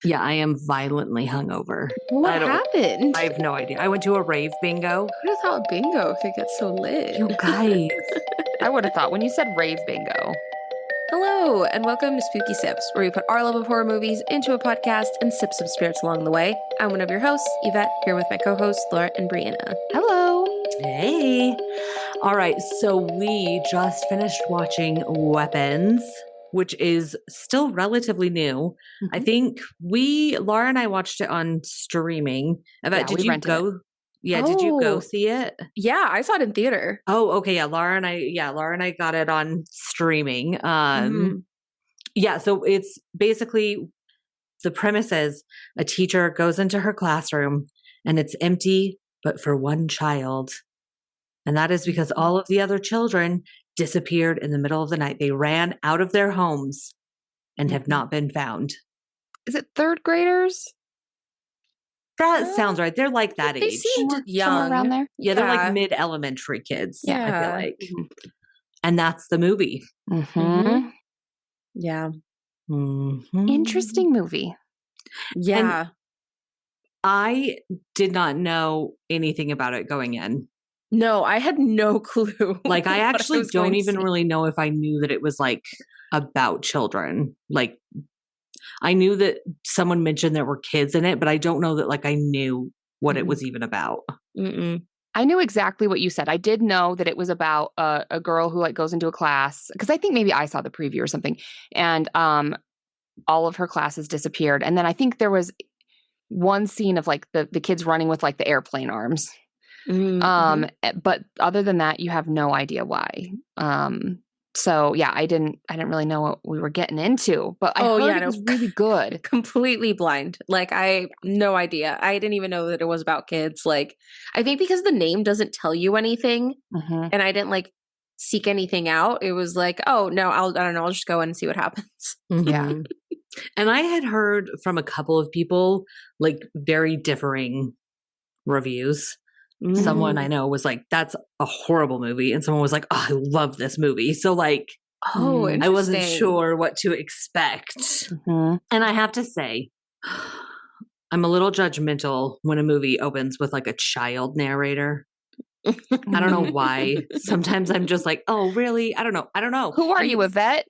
Yeah, I am violently hungover. What happened? I have no idea. I went to a rave bingo. Who would have thought bingo could get so lit? You guys. I would have thought when you said rave bingo. Hello, and welcome to Spooky Sips, where we put our love of horror movies into a podcast and sip some spirits along the way. I'm one of your hosts, Yvette, here with my co-hosts, Laura and Brianna. Hello. Hey. All right, so we just finished watching Weapons, which is still relatively new. Mm-hmm. I think Laura and I watched it on streaming. Yvette, did you go? It. Yeah, did you go see it? Yeah, I saw it in theater. Oh, okay. Yeah, Laura and I got it on streaming. Yeah, so it's basically the premise is a teacher goes into her classroom and it's empty, but for one child. And that is because all of the other children disappeared in the middle of the night. They ran out of their homes and have not been found. Is it third graders? That sounds right. They're like that they age. Seemed young. Somewhere around there. Yeah, they're like mid-elementary kids, Yeah. I feel like. And that's the movie. Mm-hmm. Yeah. Mm-hmm. Interesting movie. Yeah. And I did not know anything about it going in. No, I had no clue. Like, I actually don't even really know if I knew that it was like about children. Like, I knew that someone mentioned there were kids in it, but I don't know that like I knew what it was even about. Mm-mm. I knew exactly what you said. I did know that it was about a girl who like goes into a class because I think maybe I saw the preview or something, and all of her classes disappeared. And then I think there was one scene of like the kids running with like the airplane arms. Mm-hmm. But other than that, you have no idea why. So yeah, I didn't really know what we were getting into, but I heard it was really good. Completely blind. Like no idea. I didn't even know that it was about kids. Like, I think because the name doesn't tell you anything and I didn't like seek anything out. It was like, oh no, I don't know. I'll just go in and see what happens. Yeah. And I had heard from a couple of people like very differing reviews. Someone I know was like, that's a horrible movie. And someone was like, oh, I love this movie. So like, I wasn't sure what to expect. And I have to say, I'm a little judgmental when a movie opens with like a child narrator. I don't know why. Sometimes I'm just like, oh, really? I don't know. Who are you, Yvette?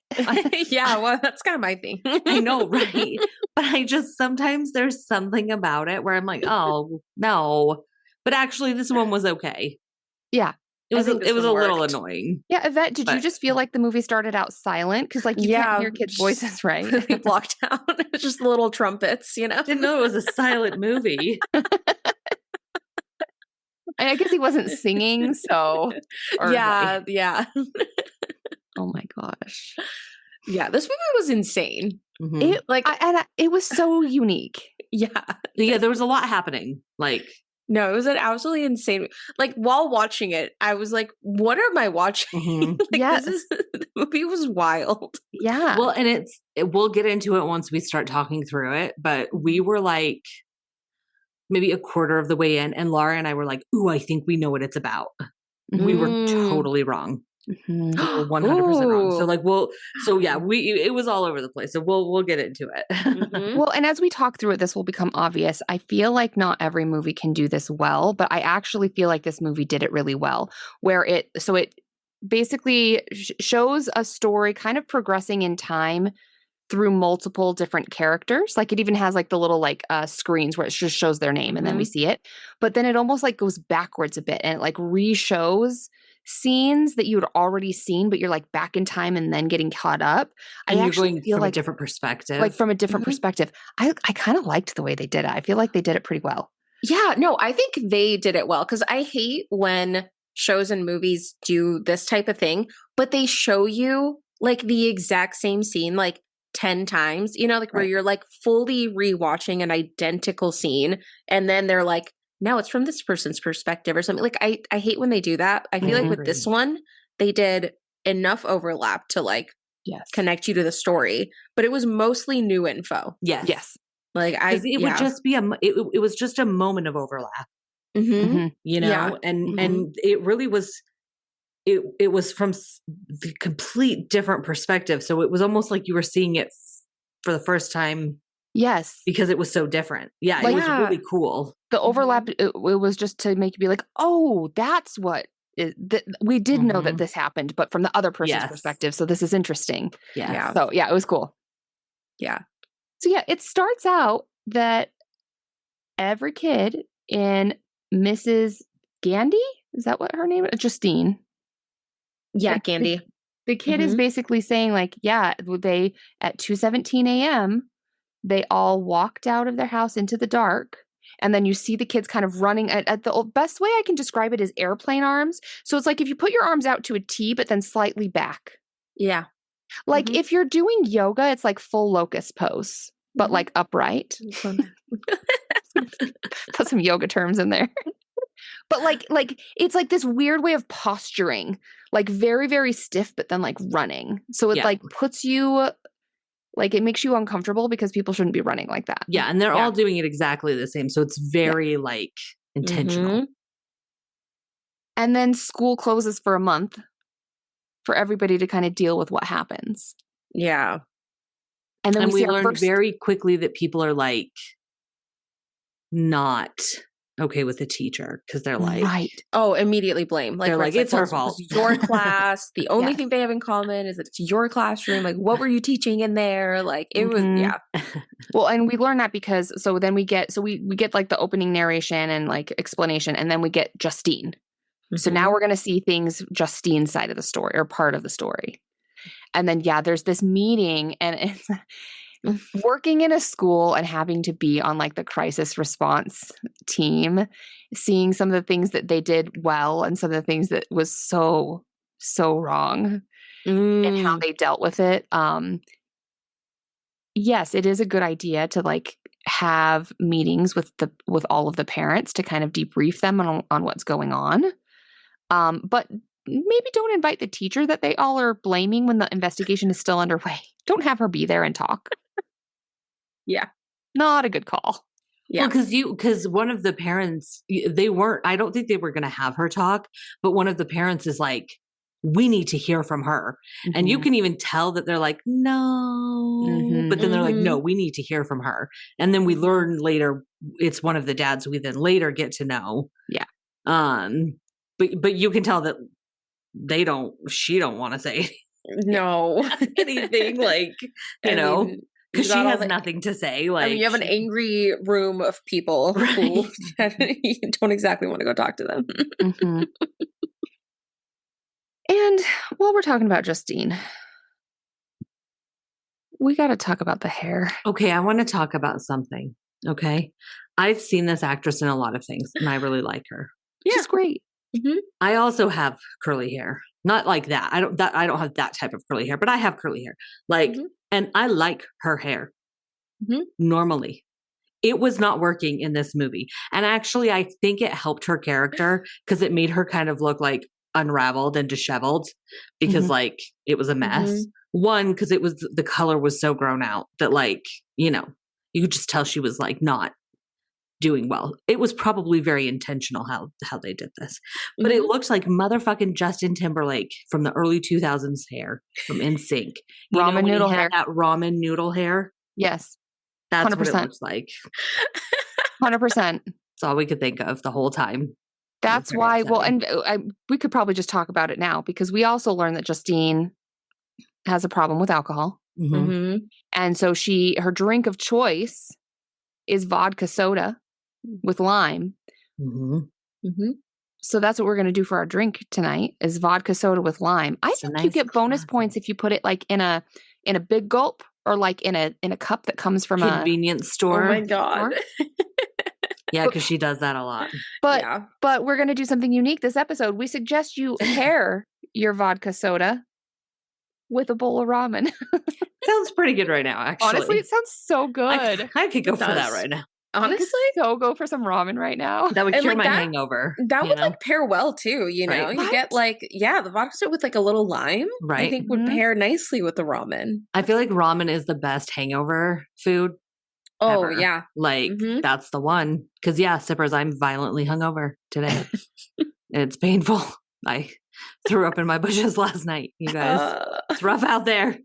Yeah, well, that's kind of my thing. I know, right? But I just, sometimes there's something about it where I'm like, oh, no. But actually, this one was okay. Yeah. It was a little annoying. Yeah, Yvette, did you just feel like the movie started out silent? Because like you can't hear kids' voices, right? Really blocked out. It's just little trumpets, you know? Didn't know it was a silent movie. I guess he wasn't singing, so. Yeah. Oh my gosh. Yeah, this movie was insane. It it was so unique. Yeah, there was a lot happening. Like, no, it was an absolutely insane. Like, while watching it, I was like, "What am I watching?" The movie was wild. Yeah. Well, and we'll get into it once we start talking through it. But we were like, maybe a quarter of the way in, and Laura and I were like, "Ooh, I think we know what it's about." We were totally wrong. 100% wrong. So like, it was all over the place. So we'll get into it. Well, and as we talk through it, this will become obvious. I feel like not every movie can do this well, but I actually feel like this movie did it really well, where it basically shows a story kind of progressing in time through multiple different characters. Like it even has like the little like screens where it just shows their name and then we see it. But then it almost like goes backwards a bit and it like re-shows scenes that you had already seen, but you're like back in time and then getting caught up. And you're going from a different perspective. Like from a different perspective. I kind of liked the way they did it. I feel like they did it pretty well. Yeah, no, I think they did it well because I hate when shows and movies do this type of thing, but they show you like the exact same scene like 10 times, you know, like where you're like fully rewatching an identical scene and then they're like, now it's from this person's perspective or something. Like I hate when they do that. I feel like with this one, they did enough overlap to like connect you to the story, but it was mostly new info. Yes. Like it would just be it was just a moment of overlap, you know, and it really was, it was from the complete different perspective. So it was almost like you were seeing it for the first time Yes. because it was so different. Yeah, Like- it was really cool. The overlap, it was just to make you be like, oh, that's what we did know that this happened, but from the other person's perspective. So this is interesting. Yeah. So yeah, it was cool. Yeah. So yeah, it starts out that every kid in Mrs. Gandy, is that what her name is? Justine. Yeah, Like, Candy. The kid is basically saying like, yeah, they at 2:17 a.m. they all walked out of their house into the dark. And then you see the kids kind of running at the best way I can describe it is airplane arms. So it's like if you put your arms out to a T, but then slightly back. Yeah. Like if you're doing yoga, it's like full locust pose, but like upright. Put some yoga terms in there. But like it's like this weird way of posturing, like very, very stiff, but then like running. So it like puts you, like it makes you uncomfortable because people shouldn't be running like that. Yeah, and they're all doing it exactly the same. So it's very like intentional. And then school closes for a month for everybody to kind of deal with what happens. Yeah. And then we learned very quickly that people are like not okay with the teacher because they're like, oh, immediately blame. Like they're like, it's her fault. It's your class. The only thing they have in common is that it's your classroom. Like, what were you teaching in there? Like, it was, Well, and we learn that because then we get like the opening narration and like explanation, and then we get Justine. So now we're going to see things Justine's side of the story or part of the story. And then, there's this meeting, and it's working in a school and having to be on like the crisis response team, seeing some of the things that they did well and some of the things that was so wrong and how they dealt with it. Yes, it is a good idea to like have meetings with all of the parents to kind of debrief them on what's going on. But maybe don't invite the teacher that they all are blaming when the investigation is still underway. Don't have her be there and talk. Yeah. Not a good call. Yeah. Well, because one of the parents, I don't think they were going to have her talk, but one of the parents is like, we need to hear from her. And you can even tell that they're like, no, but then they're like, no, we need to hear from her. And then we learn later, it's one of the dads we then later get to know. Yeah. But you can tell that she don't want to say anything like, because she has nothing to say. Like, you have an angry room of people who you don't exactly want to go talk to them. And while we're talking about Justine, we got to talk about the hair. Okay, I want to talk about something. Okay, I've seen this actress in a lot of things, and I really like her. She's great. I also have curly hair. Not like that. I don't have that type of curly hair, but I have curly hair. Like, and I like her hair. Normally, it was not working in this movie, and actually, I think it helped her character because it made her kind of look like unraveled and disheveled because like it was a mess. One, because the color was so grown out that like you could just tell she was like not doing well. It was probably very intentional how they did this, but it looked like motherfucking Justin Timberlake from the early 2000s hair from NSYNC. Ramen noodle hair. That ramen noodle hair. Yes, that's 100%. what it looks like. 100%. That's all we could think of the whole time. That's why. Well, and we could probably just talk about it now because we also learned that Justine has a problem with alcohol, and so her drink of choice is vodka soda with lime. So that's what we're going to do for our drink tonight is vodka soda with lime. I think you get bonus points if you put it like in a big gulp or like in a cup that comes from a convenience store. Oh my God. Yeah, because she does that a lot. But we're going to do something unique this episode. We suggest you pair your vodka soda with a bowl of ramen. Sounds pretty good right now, actually. Honestly, it sounds so good. I could go for that right now. Honestly, so go for some ramen right now. That would cure my hangover. That would like pair well too. You know, you get like the vodka soda with like a little lime. Right, I think would pair nicely with the ramen. I feel like ramen is the best hangover food. Oh ever. yeah, like that's the one. Because sippers, I'm violently hungover today. It's painful. I threw up in my bushes last night. You guys, it's rough out there.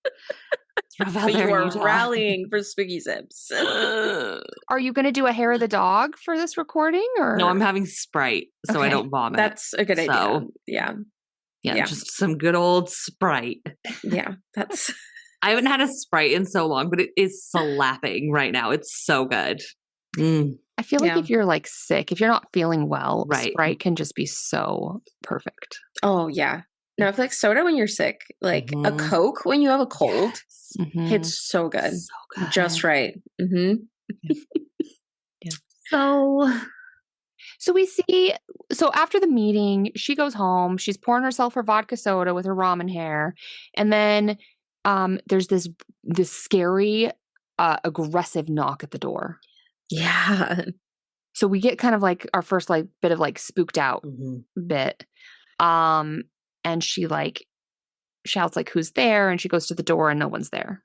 It's How But you dare are Tom. rallying for Spooky Sips. Are you going to do a hair of the dog for this recording? Or No, I'm having Sprite so I Okay. don't vomit. That's a good idea. Yeah. Yeah, just some good old Sprite. Yeah. That's I haven't had a Sprite in so long, but it is slapping right now. It's so good. I feel like Yeah. if you're like sick, if you're not feeling well, Right. Sprite can just be so perfect. oh yeah. No, I feel like soda when you're sick, like a Mhm. Coke when you have a cold, Mhm. hits so good. So good. Just right. Mm-hmm. So we see, so after the meeting, she goes home. She's pouring herself her vodka soda with her ramen hair. And then there's this scary, aggressive knock at the door. Yeah. So we get kind of like our first like bit of like spooked out bit. And she like shouts like, who's there? And she goes to the door and no one's there.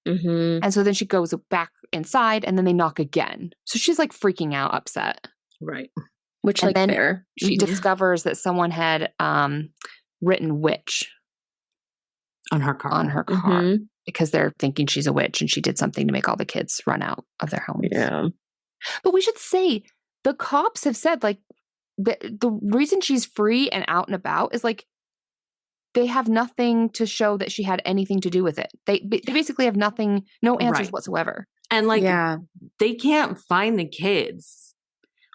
Mm-hmm. And so then she goes back inside and then they knock again. So she's like freaking out, upset. Right. Which And like then fair. She discovers that someone had written witch on her car. because they're thinking she's a witch and she did something to make all the kids run out of their homes. Yeah. But we should say the cops have said like the reason she's free and out and about is like they have nothing to show that she had anything to do with it. They basically have nothing, no answers whatsoever. And like they can't find the kids.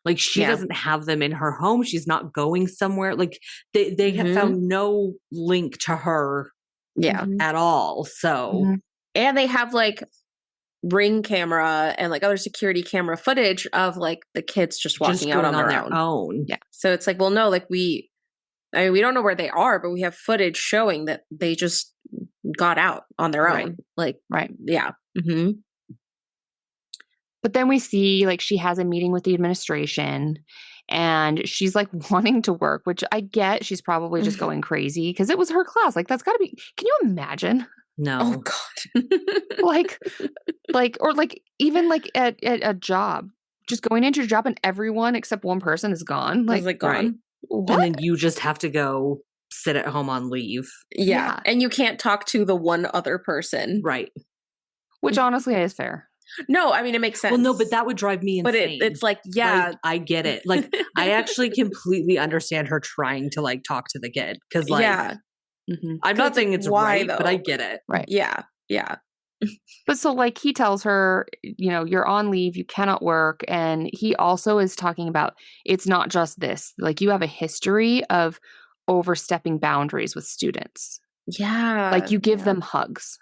Like she doesn't have them in her home. She's not going somewhere. Like they have found no link to her at all. So and they have like Ring camera and like other security camera footage of like the kids just walking out on their own. Yeah. So it's like, well, no, like we don't know where they are, but we have footage showing that they just got out on their own. Like, yeah. Mm-hmm. But then we see like she has a meeting with the administration and she's like wanting to work, which I get. She's probably just going crazy because it was her class. Like that's got to be, can you imagine? No. Oh God. or even like at a job, just going into your job and everyone except one person is gone. Like gone. Right. What? And then you just have to go sit at home on leave. Yeah. And you can't talk to the one other person. Right. Which honestly is fair. No, I mean, it makes sense. Well, no, but that would drive me insane. But it's like, yeah. Like, I get it. Like, I actually completely understand her trying to like talk to the kid. Because like, I'm not saying it's right, but I get it. Right. Yeah. Yeah. But so like he tells her, you know, you're on leave, you cannot work. And he also is talking about it's not just this, like you have a history of overstepping boundaries with students. Yeah. Like you give them hugs.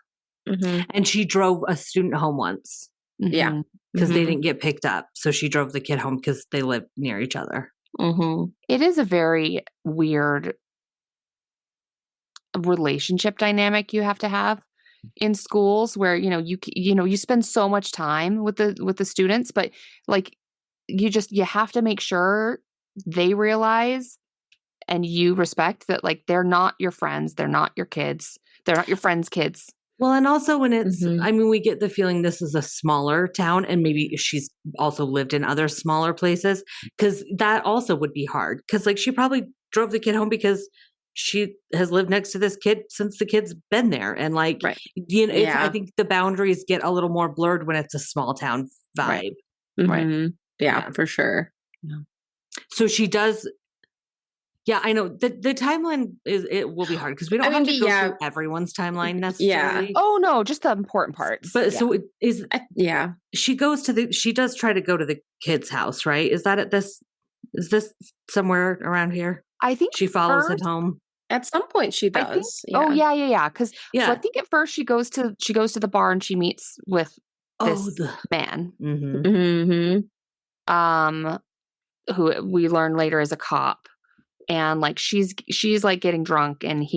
And she drove a student home once. Yeah. Because they didn't get picked up. So she drove the kid home because they live near each other. It is a very weird relationship dynamic you have to have in schools where you spend so much time with the students, but like you have to make sure they realize and you respect that like they're not your friends, they're not your kids, they're not your friends' kids. Well, and also when it's, I mean, we get the feeling this is a smaller town and maybe she's also lived in other smaller places because that also would be hard. Because like she probably drove the kid home because she has lived next to this kid since the kid's been there. And like, you know, I think the boundaries get a little more blurred when it's a small town vibe. Right. Yeah, for sure. Yeah. So she does. Yeah, I know the timeline it will be hard because we don't have to go through everyone's timeline necessarily. Yeah. Oh no, just the important parts. But so it is. Yeah. She does try to go to the kid's house, right? Is this somewhere around here? I think she follows him home. At some point she does. Oh yeah. Because so I think at first she goes to the bar and she meets with this man. Who we learn later is a cop. And like she's like getting drunk and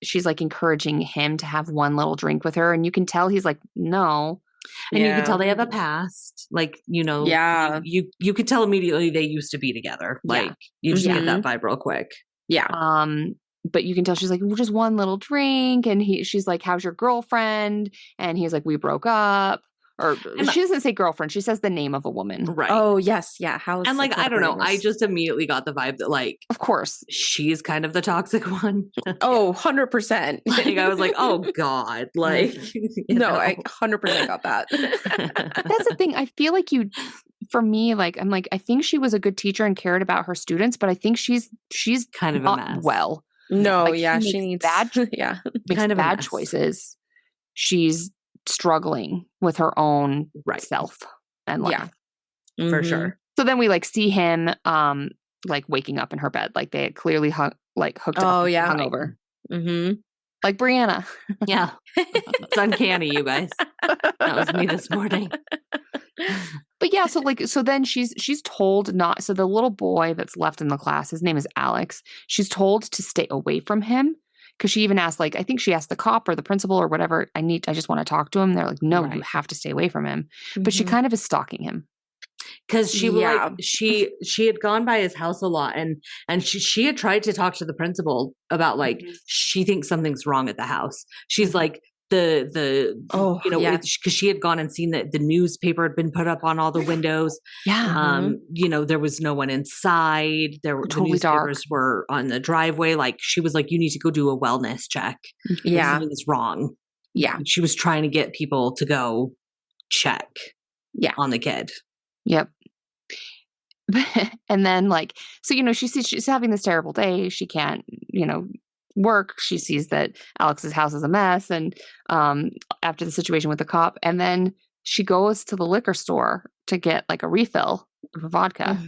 she's like encouraging him to have one little drink with her. And you can tell he's like, no. And you can tell they have a past. Like, you know, you could tell immediately they used to be together. Like you just get that vibe real quick. Yeah. But you can tell she's like, well, just one little drink. And she's like, how's your girlfriend? And he's like, we broke up. or she doesn't say girlfriend. She says the name of a woman. Right. Oh, yes. Yeah. How and like, I don't know. I just immediately got the vibe that like, of course, she's kind of the toxic one. Oh, 100%. Like, I was like, oh God. Like, no, I 100% got that. That's the thing. I feel like for me, like, I'm like, I think she was a good teacher and cared about her students, but I think she's kind of not a mess. well. No, like, yeah, she needs bad, makes kind of bad choices. She's struggling with her own self and life. Yeah. For sure. So then we like see him like waking up in her bed. Like they had clearly hooked up. Oh, yeah. Hungover. Mm-hmm. Like Brianna. Yeah. It's uncanny, you guys. That was me this morning. But yeah, so then she's told not, so the little boy that's left in the class, his name is Alex. She's told to stay away from him. Because she even asked, like, I think she asked the cop or the principal or whatever, I just want to talk to him. They're like, no, you have to stay away from him. But she kind of is stalking him. Because she like she had gone by his house a lot, and she had tried to talk to the principal about like she thinks something's wrong at the house. She's like because she had gone and seen that the newspaper had been put up on all the windows. There was no one inside. The newspapers were on the driveway. Like she was like, you need to go do a wellness check. Yeah, something is wrong. Yeah, she was trying to get people to go check. On the kid. Yep. And then like, so, she's having this terrible day. She can't, work. She sees that Alex's house is a mess. And after the situation with the cop, and then she goes to the liquor store to get like a refill of vodka.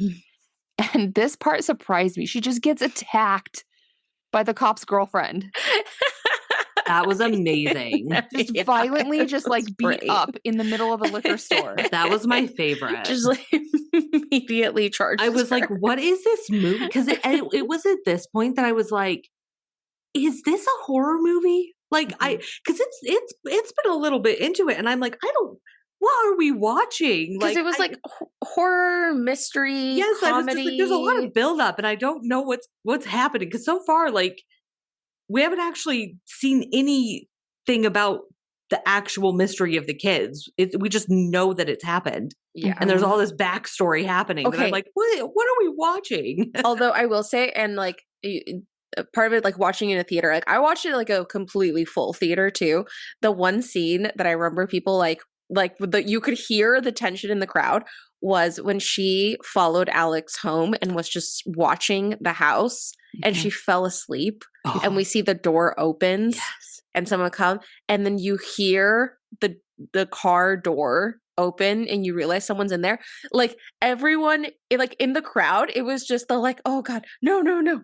And this part surprised me. She just gets attacked by the cop's girlfriend. That was amazing. Just violently like beat up in the middle of the liquor store. That was my favorite. Just like immediately charged. I was like, what is this movie? Because it was at this point that I was like, is this a horror movie? Like because it's been a little bit into it, and I'm like, what are we watching? Because it was like horror, mystery, yes, comedy. I was just like, there's a lot of buildup, and I don't know what's happening. Because so far, like, we haven't actually seen anything about the actual mystery of the kids. We just know that it's happened. Yeah. And there's all this backstory happening. Okay. I'm like, what are we watching? Although I will say, and like part of it, like watching in a theater, like I watched it like a completely full theater too. The one scene that I remember people you could hear the tension in the crowd was when she followed Alex home and was just watching the house and she fell asleep and we see the door opens and someone comes and then you hear the car door open and you realize someone's in there. Like everyone like in the crowd, it was just the like, oh God, no.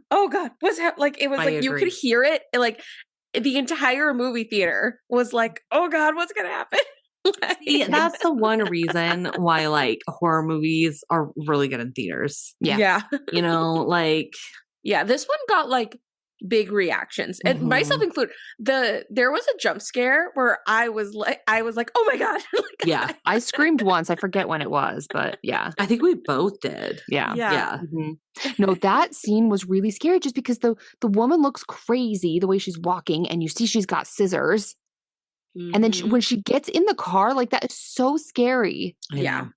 Oh God, what's happening? Like it was I agree. You could hear it. Like the entire movie theater was like, oh God, what's going to happen? See, that's the one reason why like horror movies are really good in theaters. Yeah. Like this one got like big reactions and myself included. There was a jump scare where I was like, oh my God. Yeah. I screamed once. I forget when it was, but yeah. I think we both did. Yeah. Mm-hmm. No, that scene was really scary just because the woman looks crazy the way she's walking and you see she's got scissors. And then when she gets in the car, like that is so scary. Yeah.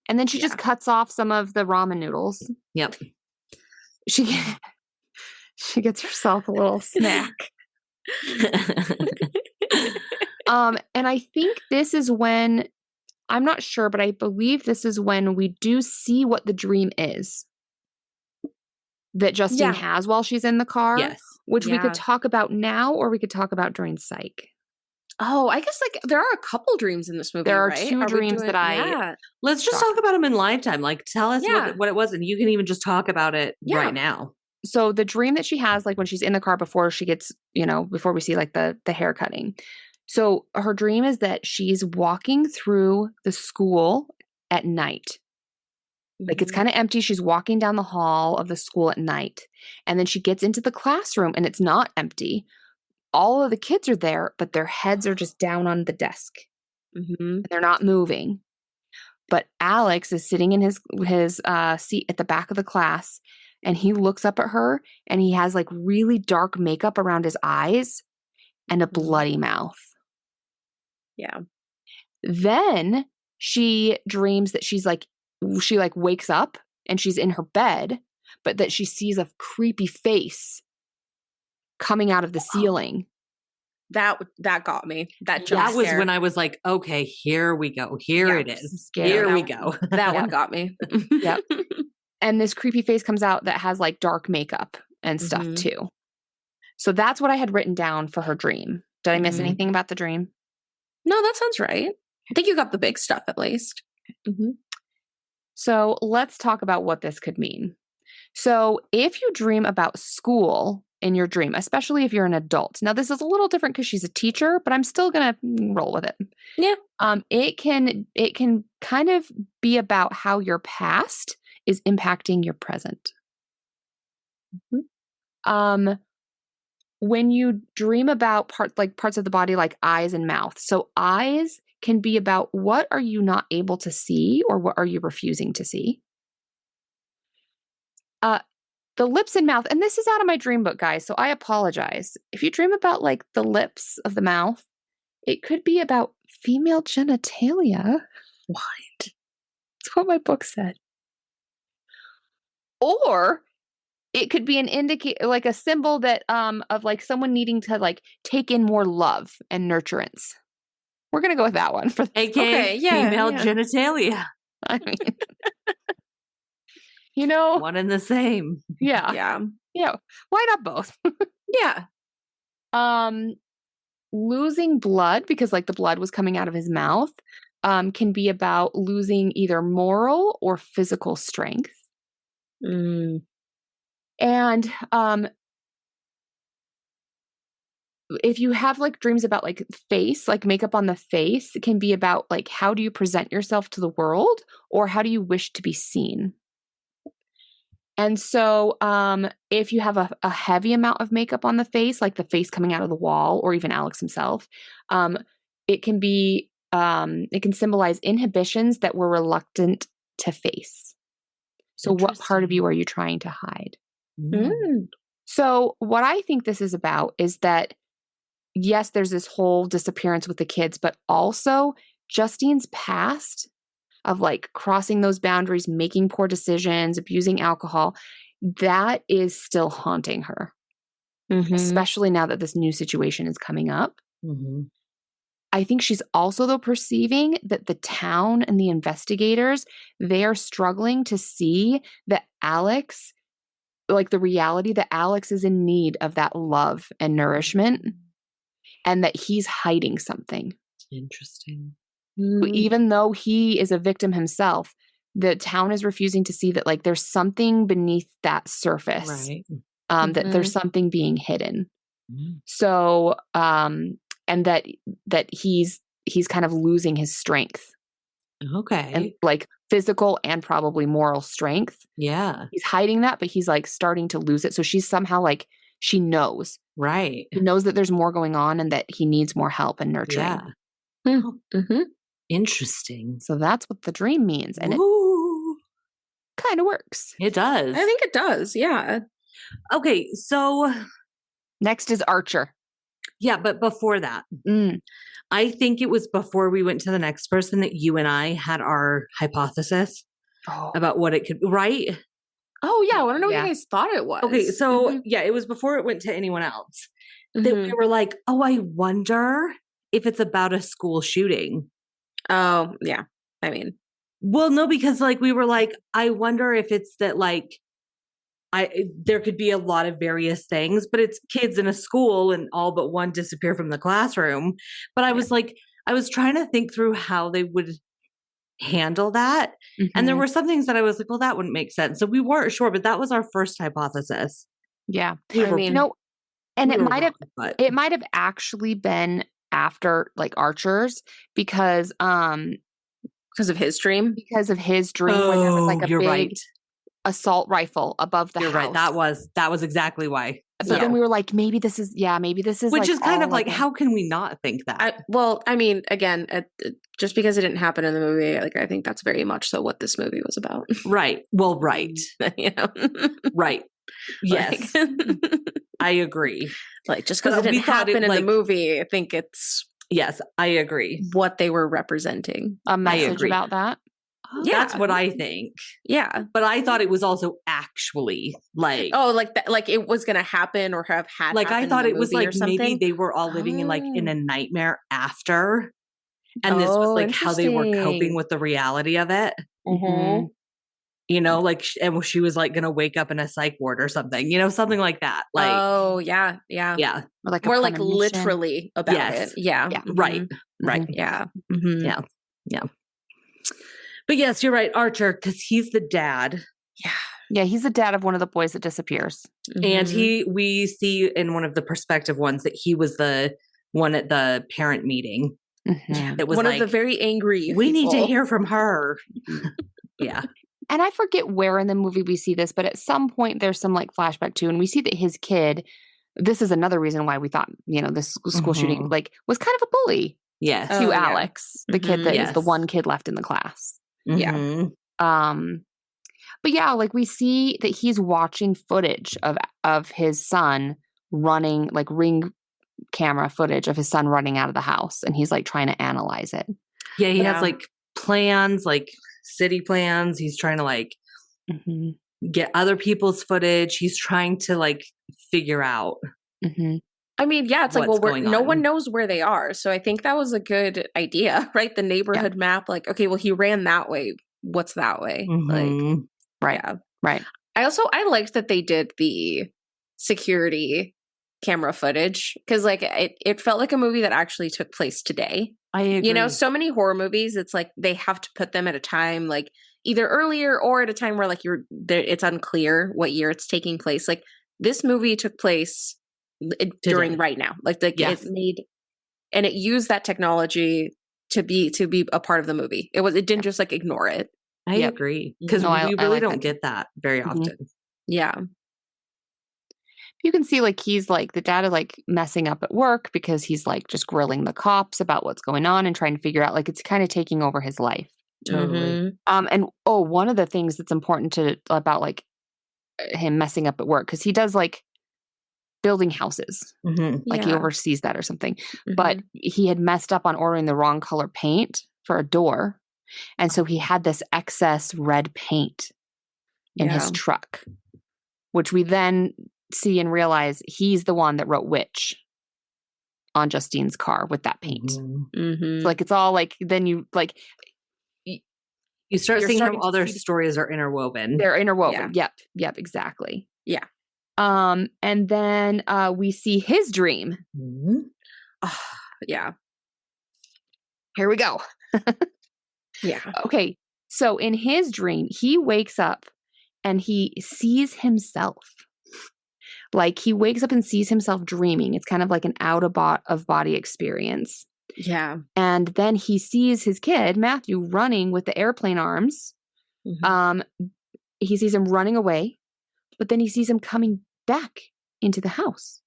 And then she just cuts off some of the ramen noodles. Yep. She gets herself a little snack. And I think this is when, I'm not sure, but I believe this is when we do see what the dream is that Justine has while she's in the car. Yes. Which we could talk about now or we could talk about during psych. Oh, I guess like there are a couple dreams in this movie. There are right? two dreams that let's just talk about them in Lifetime. Like tell us what it was, and you can even just talk about it right now. So the dream that she has, like when she's in the car before she gets, before we see like the hair cutting. So her dream is that she's walking through the school at night. Like it's kind of empty. She's walking down the hall of the school at night. And then she gets into the classroom and it's not empty. All of the kids are there, but their heads are just down on the desk. They're not moving. But Alex is sitting in his seat at the back of the class, and he looks up at her, and he has like really dark makeup around his eyes and a bloody mouth. Yeah. Then she dreams that she wakes up and she's in her bed, but that she sees a creepy face coming out of the ceiling. That got me. That was when I was like, okay, here we go. Here it is. Here we go. That one got me. Yep. And this creepy face comes out that has like dark makeup and stuff too. So that's what I had written down for her dream. Did I miss anything about the dream? No, that sounds right. I think you got the big stuff at least. So let's talk about what this could mean. So if you dream about school in your dream, especially if you're an adult. Now, this is a little different because she's a teacher, but I'm still going to roll with it. Yeah. It can kind of be about how your past is impacting your present. When you dream about parts of the body like eyes and mouth. So eyes can be about what are you not able to see or what are you refusing to see? The lips and mouth, and this is out of my dream book, guys, so I apologize. If you dream about like the lips of the mouth, it could be about female genitalia. What? That's what my book said. Or it could be an like a symbol that of like someone needing to like take in more love and nurturance. We're gonna go with that one for this. Okay, female genitalia. I mean, you know, one and the same. Yeah. Why not both? Yeah. Losing blood because like the blood was coming out of his mouth can be about losing either moral or physical strength. And if you have like dreams about like face, like makeup on the face, it can be about like how do you present yourself to the world or how do you wish to be seen? And so if you have a heavy amount of makeup on the face, like the face coming out of the wall or even Alex himself, it can be it can symbolize inhibitions that we're reluctant to face. So what part of you are you trying to hide? So what I think this is about is that, yes, there's this whole disappearance with the kids, but also Justine's past of like crossing those boundaries, making poor decisions, abusing alcohol, that is still haunting her, especially now that this new situation is coming up. I think she's also, though, perceiving that the town and the investigators, they are struggling to see that Alex, like the reality that Alex is in need of that love and nourishment and that he's hiding something. Interesting. Even though he is a victim himself, the town is refusing to see that like there's something beneath that surface, that there's something being hidden. So, and that he's kind of losing his strength. Okay. And like physical and probably moral strength. Yeah. He's hiding that, but he's like starting to lose it. So she's somehow like, she knows. Right. He knows that there's more going on and that he needs more help and nurturing. Yeah. Interesting. So that's what the dream means. And it kind of works. It does. I think it does. Yeah. Okay. So next is Archer. Yeah. But before that, I think it was before we went to the next person that you and I had our hypothesis about what it could be, right? Oh, yeah. I want to know what you guys thought it was. Okay. So, yeah, it was before it went to anyone else that we were like, oh, I wonder if it's about a school shooting. Oh, yeah. I mean. Well, no, because like we were like, I wonder if it's that like there could be a lot of various things, but it's kids in a school and all but one disappear from the classroom. But I was like, I was trying to think through how they would handle that. And there were some things that I was like, well, that wouldn't make sense. So we weren't sure, but that was our first hypothesis. Yeah. I mean, and it might have actually been after like Archer's because of his dream. Because of his dream where there was like a big assault rifle above the house. Right. That was exactly why. But then we were like, maybe this is which like is kind of like, how can we not think that? Well, I mean, again, just because it didn't happen in the movie, like I think that's very much so what this movie was about. Right. Well, right. You know? Right. Yes. Like, I agree. Like just because it didn't happen in the movie, I think it's Yes, I agree. what they were representing. A message agree. about that. Yeah. That's what I think. Yeah. But I thought it was also actually like, Oh, like that, like it was going to happen or have had like I happened thought in the it was movie like or something. maybe they were all living in like in Oh. a nightmare after. And this was Oh, like how they were coping interesting. with the reality of it. Mhm. You know, like and she was like going to wake up in a psych ward or something, you know, something like that. Like, Oh, yeah. Yeah. yeah, Or like More a like premonition. literally about Yes. it. Yeah. Yeah. Mhm. right, right. Mhm. Yeah. Mhm. Yeah, yeah. But yes, you're right, Archer, because he's the dad. Yeah. Yeah, he's the dad of one of the boys that disappears. And Mhm. we see in one of the perspective ones that he was the one at the parent meeting Mhm. that was one like, of the very angry we need to people. hear from her. Yeah. And I forget where in the movie we see this, but at some point there's some like flashback too, and we see that his kid. This is another reason why we thought, you know, this school shooting like was kind of a bully Yes. to Oh, yeah. Alex, the kid that is the Yes. one kid left in the class. Yeah. Mhm. But yeah, like we see that he's watching footage of his son running, like ring camera footage of his son running out of the house, and he's like trying to analyze it. Yeah, he has Yeah. like plans, like city plans. He's trying to like Mhm. get other people's footage. He's trying to like figure out. Mhm. I mean, yeah, it's like, What's well, going no on. one knows where they are. So I think that was a good idea, right? The neighborhood map, like, okay, well, he ran that way. What's that way? Like, Mhm. Right. yeah. Right. I liked that they did the security camera footage because like it felt like a movie that actually took place today. I agree. You know, so many horror movies, it's like they have to put them at a time like either earlier or at a time where like it's unclear what year it's taking place. Like this movie took place during right now. Like Yes. it made and it used that technology to be a part of the movie. It didn't just like ignore it. I Yep. agree. Because No, I we really like don't that too. get that very Mhm. often. Yeah. You can see like he's like the dad is like messing up at work because he's like just grilling the cops about what's going on and trying to figure out like it's kind of taking over his life. Totally. Mhm. And one of the things that's important about like him messing up at work, because he does like building houses, Mhm. like he Yeah. oversees that or something. Mhm. But he had messed up on ordering the wrong color paint for a door, and so he had this excess red paint in his truck, which we then see and realize he's the one that wrote "witch" on Justine's car with that paint. Mhm. Mhm. So like it's all like then you like You start You're seeing how starting to all their see the- stories are interwoven. they're interwoven. Yep, exactly. Yeah. And then we see his dream. Mhm. Yeah. Here we go. Yeah. Okay, so in his dream, he wakes up and he sees himself. Like he wakes up and sees himself dreaming. It's kind of like an out of body experience. Yeah. And then he sees his kid, Matthew, running with the airplane arms. Mhm. He sees him running away, but then he sees him coming back into the house.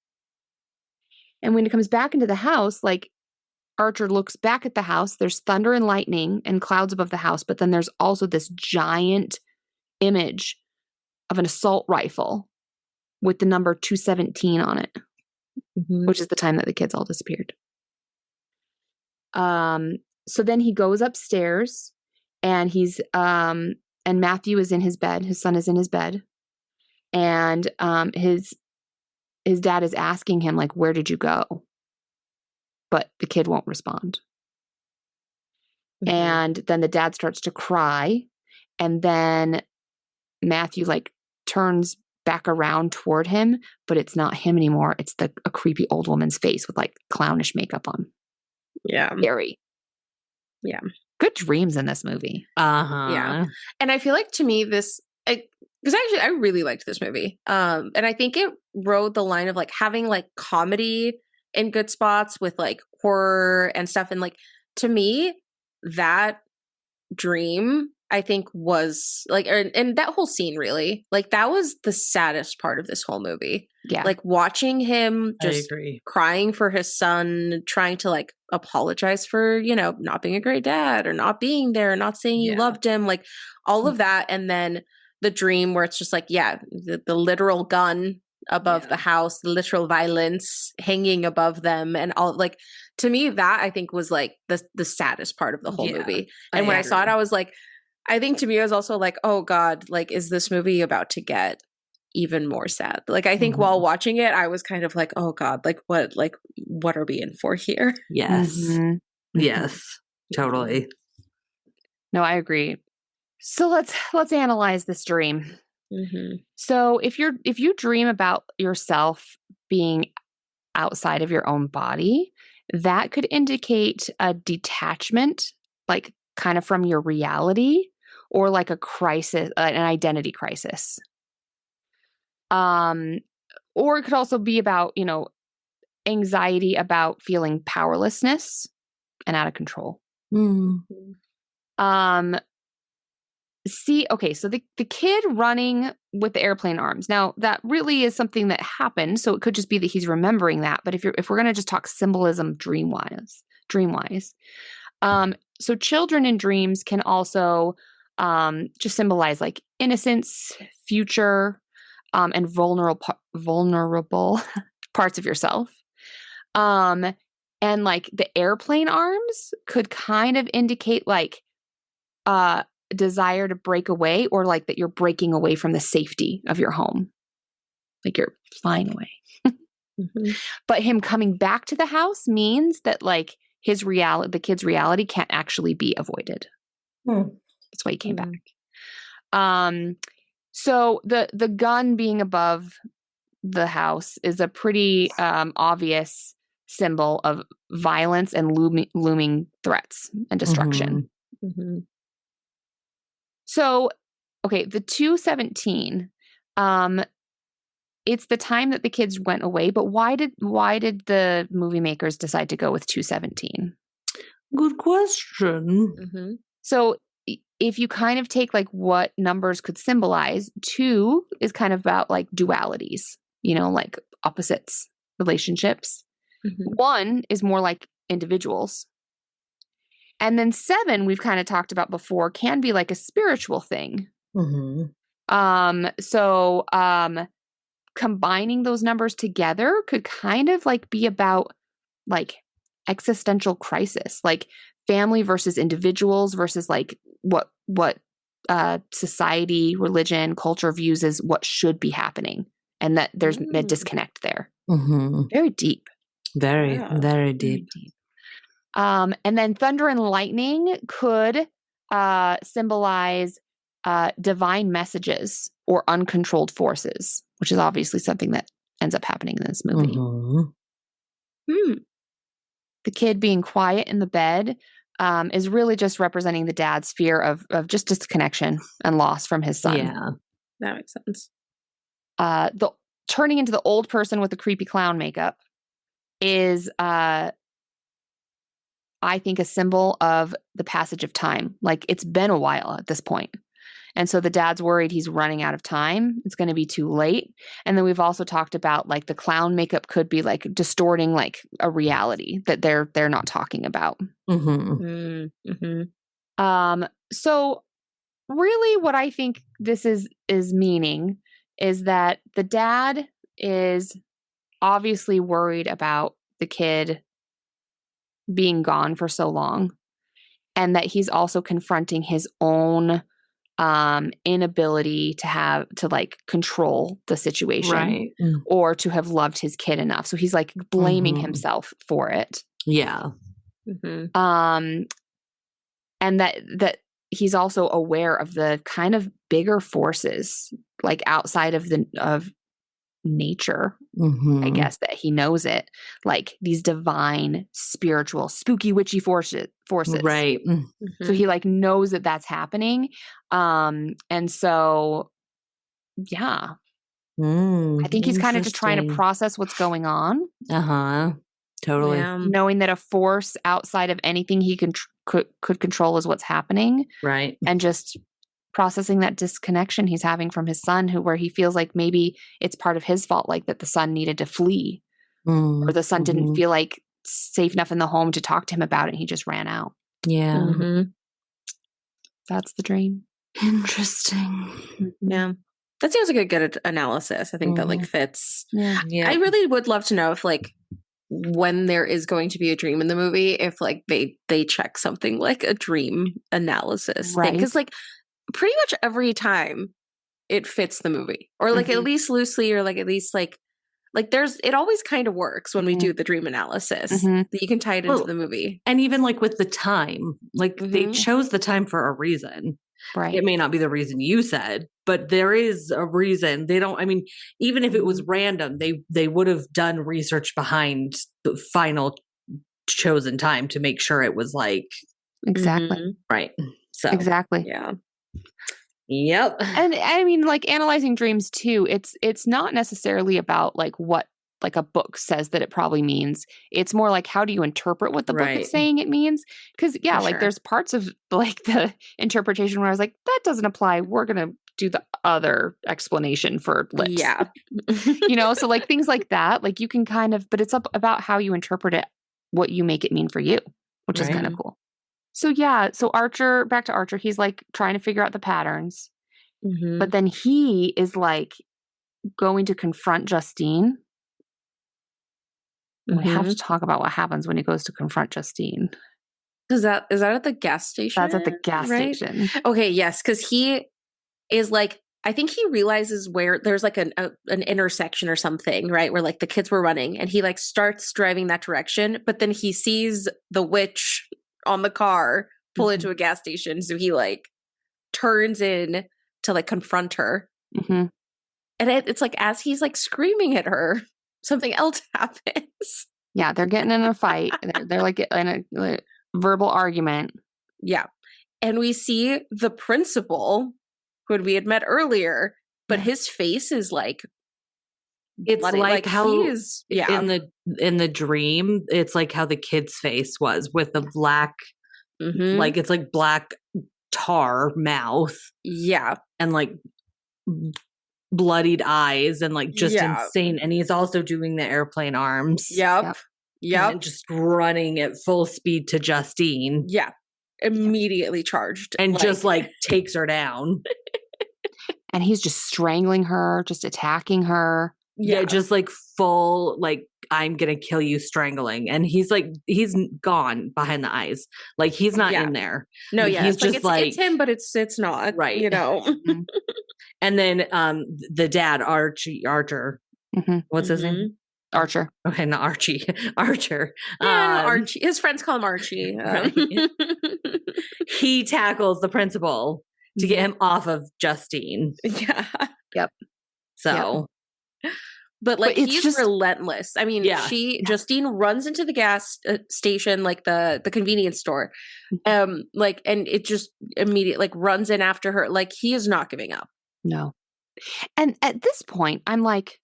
And when he comes back into the house, like Archer looks back at the house, there's thunder and lightning and clouds above the house, but then there's also this giant image of an assault rifle with the number 217 on it, Mhm. which is the time that the kids all disappeared. So then he goes upstairs and and Matthew is in his bed. His son is in his bed. And his dad is asking him, like, where did you go? But the kid won't respond. Mhm. And then the dad starts to cry. And then Matthew like turns back around toward him, but it's not him anymore. It's a creepy old woman's face with like clownish makeup on. Yeah. Scary. Yeah. Good dreams in this movie. Uh-huh. Yeah. And I feel like to me this because actually I really liked this movie. And I think it rode the line of like having like comedy in good spots with like horror and stuff. And like to me, that dream I think was like and that whole scene really, like that was the saddest part of this whole movie. Yeah. Like watching him I just agree. crying for his son, trying to like apologize for, you know, not being a great dad or not being there, not saying you Yeah. loved him, like all of that. And then the dream where it's just like, yeah, the literal gun above the house, literal violence hanging above them, and all, like, to me, that I think was like the saddest part of the whole movie. And when I saw it, I was like, I think to me, I was also like, oh God, like, is this movie about to get even more sad? Like, I think while watching it, I was kind of like, oh God, like what are we in for here? Yes. Yes, totally. No, I agree. So let's analyze this dream. So if you dream about yourself being outside of your own body, that could indicate a detachment, like kind of from your reality, or like a crisis, an identity crisis. Or it could also be about, anxiety about feeling powerlessness and out of control. Okay, so the kid running with the airplane arms. Now, that really is something that happened, so it could just be that he's remembering that. But if we're going to just talk symbolism dream-wise. So children in dreams can also just symbolize like innocence, future, and vulnerable parts of yourself. And like the airplane arms could kind of indicate like desire to break away, or like that you're breaking away from the safety of your home, like you're flying away. But him coming back to the house means that like his reality, the kid's reality, can't actually be avoided. That's why he came back. So the gun being above the house is a pretty obvious symbol of violence and looming threats and destruction. So, okay, the 2:17, it's the time that the kids went away, but why did the movie makers decide to go with 2:17? Good question. So if you kind of take like what numbers could symbolize, 2 is kind of about like dualities, like opposites, relationships. 1 is more like individuals. And then 7, we've kind of talked about before, can be like a spiritual thing. So combining those numbers together could kind of like be about like existential crisis, like family versus individuals versus like what society, religion, culture views as what should be happening, and that there's a disconnect there. Very deep. Very, very deep. Very deep. And then thunder and lightning could symbolize divine messages or uncontrolled forces, which is obviously something that ends up happening in this movie. The kid being quiet in the bed is really just representing the dad's fear of just disconnection and loss from his son. Yeah, that makes sense. The turning into the old person with the creepy clown makeup is I think a symbol of the passage of time. Like it's been a while at this point. And so the dad's worried he's running out of time. It's going to be too late. And then we've also talked about like the clown makeup could be like distorting like a reality that they're not talking about. So really what I think this is meaning is that the dad is obviously worried about the kid being gone for so long, and that he's also confronting his own inability to like control the situation, or to have loved his kid enough. So he's like blaming himself for it. And that he's also aware of the kind of bigger forces like outside of nature, I guess, that he knows it, like these divine, spiritual, spooky, witchy forces. Right. So he like knows that that's happening. And so, yeah, I think he's kind of just trying to process what's going on. Totally. Knowing that a force outside of anything he could control is what's happening. Right. And just processing that disconnection he's having from his son, where he feels like maybe it's part of his fault, like that the son needed to flee, or the son didn't feel like safe enough in the home to talk to him about it. And he just ran out. Yeah. That's the dream. Interesting. Yeah. That seems like a good analysis. I think that like fits. Yeah. Yeah. I really would love to know if like when there is going to be a dream in the movie, if like they check something like a dream analysis thing. Right. Because like pretty much every time it fits the movie. Or like at least loosely, or like at least like there's it always kind of works when we do the dream analysis that you can tie it into the movie. And even like with the time, like they chose the time for a reason. Right. It may not be the reason you said, but there is a reason. They don't, I mean, even if it was random, they would have done research behind the final chosen time to make sure it was like Exactly. right. So Exactly. Yeah. Yep. And I mean, like analyzing dreams too, it's not necessarily about like what like a book says that it probably means. It's more like how do you interpret what the book is saying it means? Because For like sure. there's parts of like the interpretation where I was like, that doesn't apply. We're gonna do the other explanation for lips. Yeah. You know, so like things like that, like you can kind of, but it's up about how you interpret it, what you make it mean for you, which is kind of cool. So yeah, so Archer, back to Archer, he's like trying to figure out the patterns. But then he is like going to confront Justine. We have to talk about what happens when he goes to confront Justine. Is that at the gas station? That's at the gas station. Okay, yes, because he is like, I think he realizes where there's like an intersection or something, right? Where like the kids were running, and he like starts driving that direction, but then he sees the witch on the car pull into a gas station, so he like turns in to like confront her. And it's like as he's like screaming at her, something else happens. Yeah, they're getting in a fight. They're like in a verbal argument. Yeah. And we see the principal who we had met earlier, but his face is like it's bloody. like how he is in the dream, it's like how the kid's face was with the black like it's like black tar mouth. Yeah. And like bloodied eyes and like just insane. And he's also doing the airplane arms. Yep. And just running at full speed to Justine. Yeah. Immediately charged. And just like takes her down. And he's just strangling her, just attacking her. Yeah, just like full, like, I'm going to kill you strangling. And he's like, he's gone behind the eyes. Like, he's not in there. No, yeah. He's just like, it's him, but it's not. Right. You know? And then the dad, Archer. What's his name? Archer. Okay, not Archie. Archer. Yeah, Archie. His friends call him Archie. Right. He tackles the principal to get him off of Justine. Yeah. Yep. So. Yep. But like he's just relentless. I mean, Justine runs into the gas station, like the convenience store, like, and it just immediately like runs in after her. Like he is not giving up. No. And at this point, I'm like,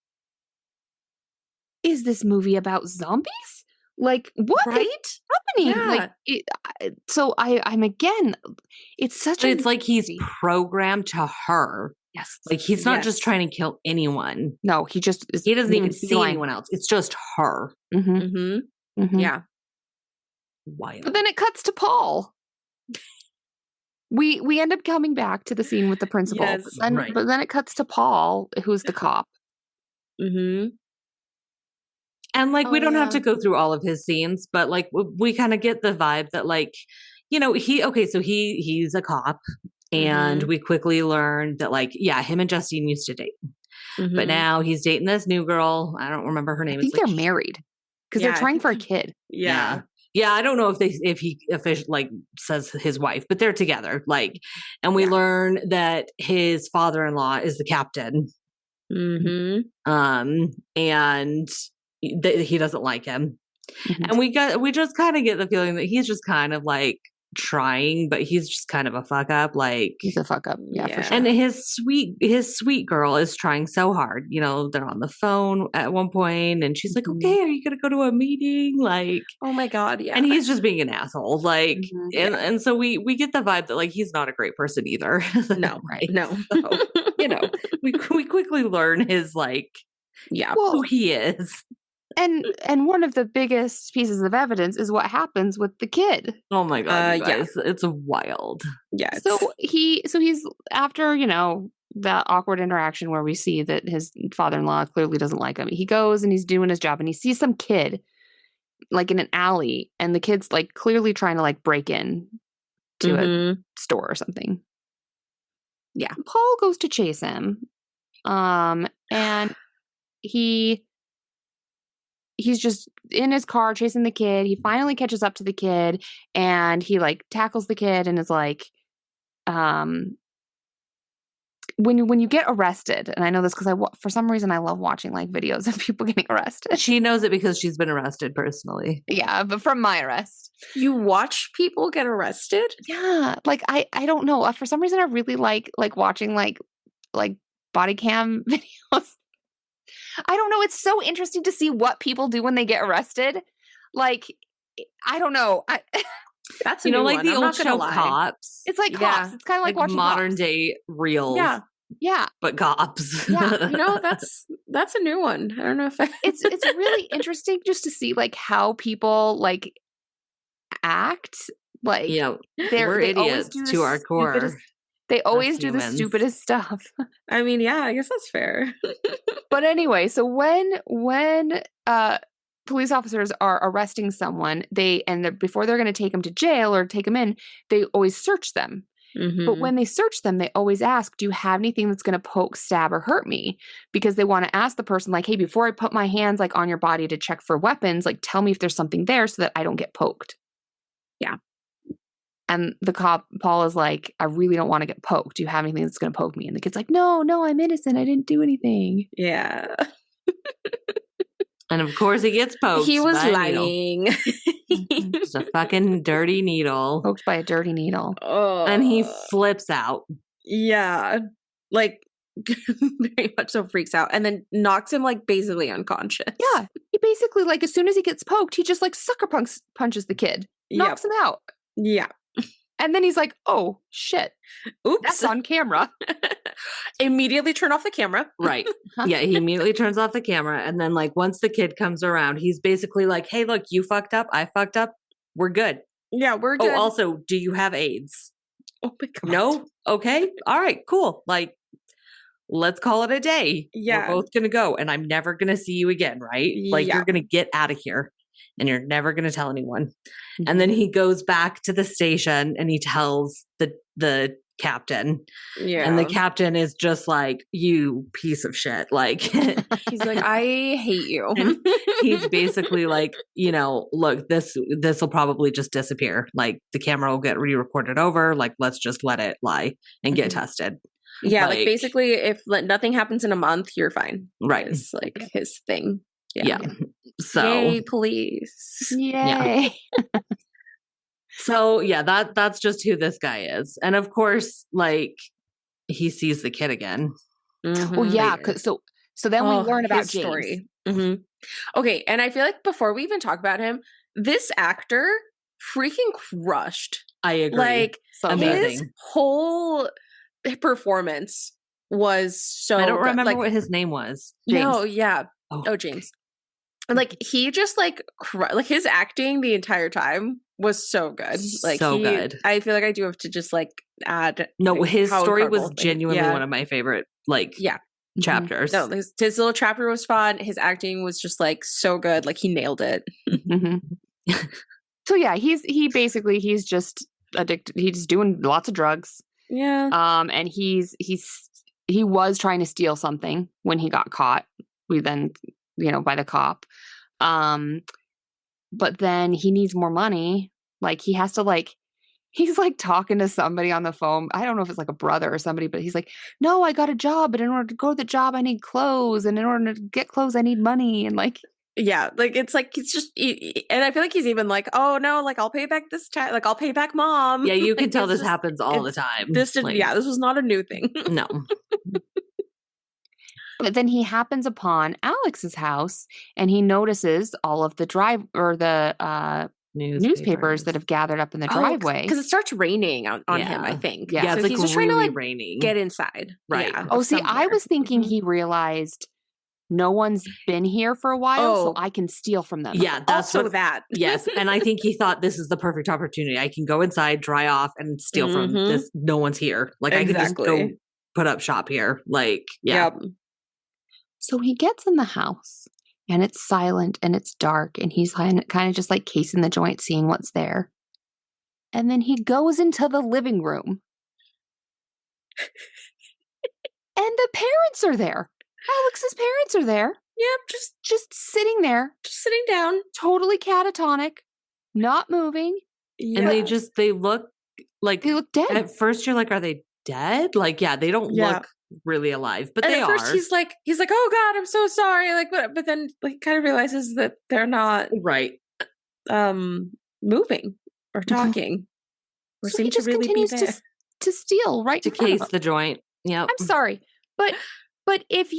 is this movie about zombies? Like what is happening? Yeah. Like, so I'm again, it's such it's like he's programmed to her. Yes. Like he's not just trying to kill anyone. No, he just he doesn't even see anyone else. It's just her. Yeah. Wild. But then it cuts to Paul. We end up coming back to the scene with the principal. Yes, but then it cuts to Paul, who's the cop. And like we don't have to go through all of his scenes, but like we kind of get the vibe that like, you know, he's a cop. And we quickly learned that, like, him and Justine used to date. But now he's dating this new girl. I don't remember her name. I think they're married because they're trying for a kid. Yeah. I don't know if he officially like says his wife, but they're together. Like, and we learn that his father-in-law is the captain. And he doesn't like him. And we just kind of get the feeling that he's just kind of like trying, but he's just kind of a fuck up. Like he's a fuck up, for sure. And his sweet girl is trying so hard. You know, they're on the phone at one point, and she's like, "Okay, are you gonna go to a meeting?" Like, oh my god, yeah. And he's just being an asshole. Like, and so we get the vibe that like he's not a great person either. No, right? No, so, you know, we quickly learn his like, who he is. And one of the biggest pieces of evidence is what happens with the kid. Oh my god, you guys, it's wild. Yeah. So he's after, you know, that awkward interaction where we see that his father-in-law clearly doesn't like him. He goes and he's doing his job and he sees some kid like in an alley, and the kid's like clearly trying to like break in to a store or something. Yeah. Paul goes to chase him. And he's just in his car chasing the kid. He finally catches up to the kid and he like tackles the kid and is like, when you get arrested, and I know this because for some reason I love watching like videos of people getting arrested. She knows it because she's been arrested personally. Yeah, but from my arrest. You watch people get arrested? Yeah, like I don't know. For some reason I really like watching like body cam videos. I don't know. It's so interesting to see what people do when they get arrested. Like, I don't know. That's a new like one. the I'm old not gonna show lie. Cops. It's like Cops. It's kind of like watching modern Cops. day reels. Yeah. But Cops. Yeah. That's a new one. I don't know if it's really interesting just to see like how people like act. Like, we're idiots to our core. They always do the stupidest stuff. I mean, yeah, I guess that's fair. But anyway, so when police officers are arresting someone, before they're going to take them to jail or take them in, they always search them. Mm-hmm. But when they search them, they always ask, do you have anything that's going to poke, stab, or hurt me? Because they want to ask the person, like, hey, before I put my hands like on your body to check for weapons, like, tell me if there's something there so that I don't get poked. Yeah. And the cop, Paul, is like, I really don't want to get poked. Do you have anything that's going to poke me? And the kid's like, no, I'm innocent. I didn't do anything. Yeah. And of course he gets poked. He was lying. It's a fucking dirty needle. Poked by a dirty needle. Oh. And he flips out. Yeah. Like, very much so freaks out. And then knocks him, like, basically unconscious. Yeah. He basically, like, as soon as he gets poked, he just, like, sucker punches the kid. Knocks him out. Yeah. And then he's like, oh, shit. Oops. That's on camera. Immediately turn off the camera. Right. Yeah, he immediately turns off the camera. And then, like, once the kid comes around, he's basically like, hey, look, you fucked up. I fucked up. We're good. Yeah, we're good. Oh, also, do you have AIDS? Oh, my God. No? Okay. All right, cool. Like, let's call it a day. Yeah. We're both going to go. And I'm never going to see you again, right? Like, you're going to get out of here. And you're never going to tell anyone. Mm-hmm. And then he goes back to the station and he tells the captain. Yeah. And the captain is just like, you piece of shit. Like, he's like, I hate you. And he's basically like, look, this will probably just disappear. Like, the camera will get re-recorded over. Like, let's just let it lie and get tested. Yeah. Like basically, if nothing happens in a month, you're fine. Right. It's like his thing. Yeah. So, yay, police. Yay. Yeah. So, yeah, that's just who this guy is. And of course, like, he sees the kid again. Mm-hmm. Well, yeah. So then we learn about James. Story. Mm-hmm. Okay. And I feel like before we even talk about him, this actor freaking crushed. I agree. Like, so amazing. His whole performance was so I don't remember like, what his name was. James. No, yeah. Oh, James. Like, he just, like, his acting the entire time was so good. Like, so good. I feel like I do have to just, like, add. No, his story was genuinely one of my favorite, like, chapters. No, his little chapter was fun. His acting was just, like, so good. Like, he nailed it. Mm-hmm. So, yeah, he's just addicted. He's doing lots of drugs. Yeah. And he was trying to steal something when he got caught. We then... by the cop. But then he needs more money. Like, he has to, like, he's like talking to somebody on the phone. I don't know if it's like a brother or somebody, but he's like, no, I got a job, but in order to go to the job, I need clothes. And in order to get clothes, I need money. And like, yeah, like, it's like, it's just, and I feel like he's even like, oh no, like, I'll pay back this time. Like, I'll pay back mom. Yeah, you can tell this happens all the time. This was not a new thing. No. But then he happens upon Alex's house and he notices all of the newspapers that have gathered up in the driveway. Because it starts raining on him, I think. Yeah, so it's he's like just trying to, like, raining. get inside. Right. Yeah, oh, see, I was thinking he realized no one's been here for a while, so I can steal from them. Yeah, that's also that. Yes, and I think he thought this is the perfect opportunity. I can go inside, dry off, and steal from this. No one's here. Like, I can just go put up shop here. Like, yeah. Yep. So he gets in the house and it's silent and it's dark and he's kind of just like casing the joint, seeing what's there. And then he goes into the living room. And the parents are there. Alex's parents are there. Yep, Just sitting there. just sitting down. Totally catatonic. Not moving. Yeah. And they look like, They look dead. at first you're like, are they dead? Like, yeah, they don't Yeah. look really alive, but and they at first are. he's like, oh God, I'm so sorry. Like, but then like kind of realizes that they're not Right. moving or talking. Or So seem he just to really continues be there. to steal right To in front of case him. the joint. Yep. I'm sorry, but if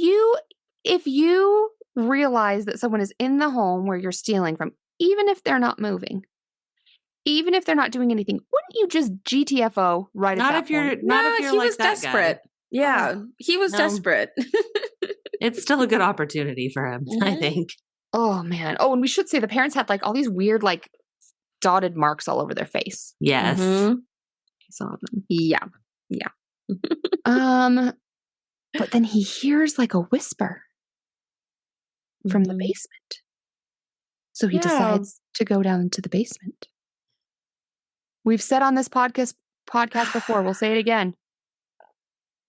you realize that someone is in the home where you're stealing from, even if they're not moving, even if they're not doing anything, wouldn't you just GTFO right Not at that if you're point? not if you're he like was that desperate. guy. Yeah, he was No. desperate. It's still a good opportunity for him, I Mhm. think. Oh man. Oh, and we should say the parents had like all these weird like dotted marks all over their face. Yes. Mhm. He saw them. Yeah. But then he hears like a whisper from the Mhm. basement. So he Yeah. decides to go down into the basement. We've said on this podcast before, we'll say it again.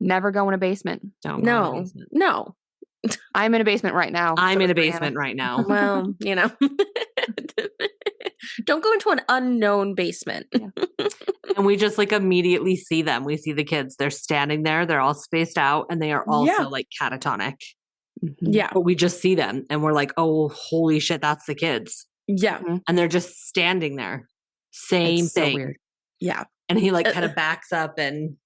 Never go in a basement. Don't go in the No, basement. no. I'm in a basement right now. I'm So in is a basement right now. Well, you know. Don't go into an unknown basement. And we just like immediately see them. We see the kids. They're standing there. They're all spaced out and they are also Yeah. like catatonic. Mhm. Yeah. But we just see them and we're like, oh, holy shit, that's the kids. Yeah. Mhm. And they're just standing there. Same It's so thing. weird. Yeah. And he like kind of backs up and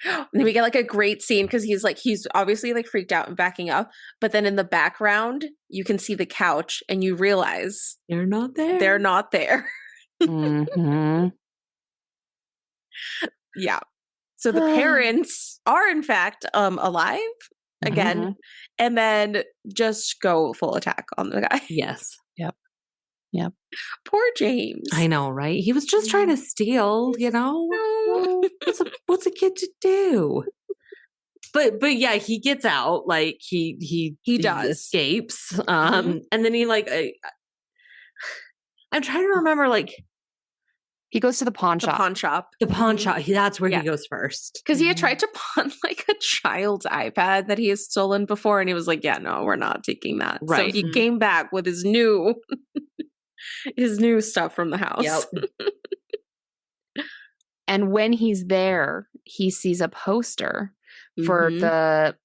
And then we get like a great scene because he's obviously like freaked out and backing up. But then in the background, you can see the couch and you realize they're not there. they're not there. Mhm. Yeah. So the parents are in fact alive again, Mhm. and then just go full attack on the guy. Yes. Poor James. I know, right? He was just trying to steal, you know? No. What's a kid to do? But yeah, he gets out. Like he does. escapes. And then he like I'm trying to remember like He goes to the pawn The shop. pawn shop. the pawn shop. That's where Yeah. he goes first. Because he had tried to pawn like a child's iPad that he has stolen before, and he was like, "Yeah, no, we're not taking that." Right. So he came back with his new, his new stuff from the house. Yep. And when he's there, he sees a poster for Mhm. the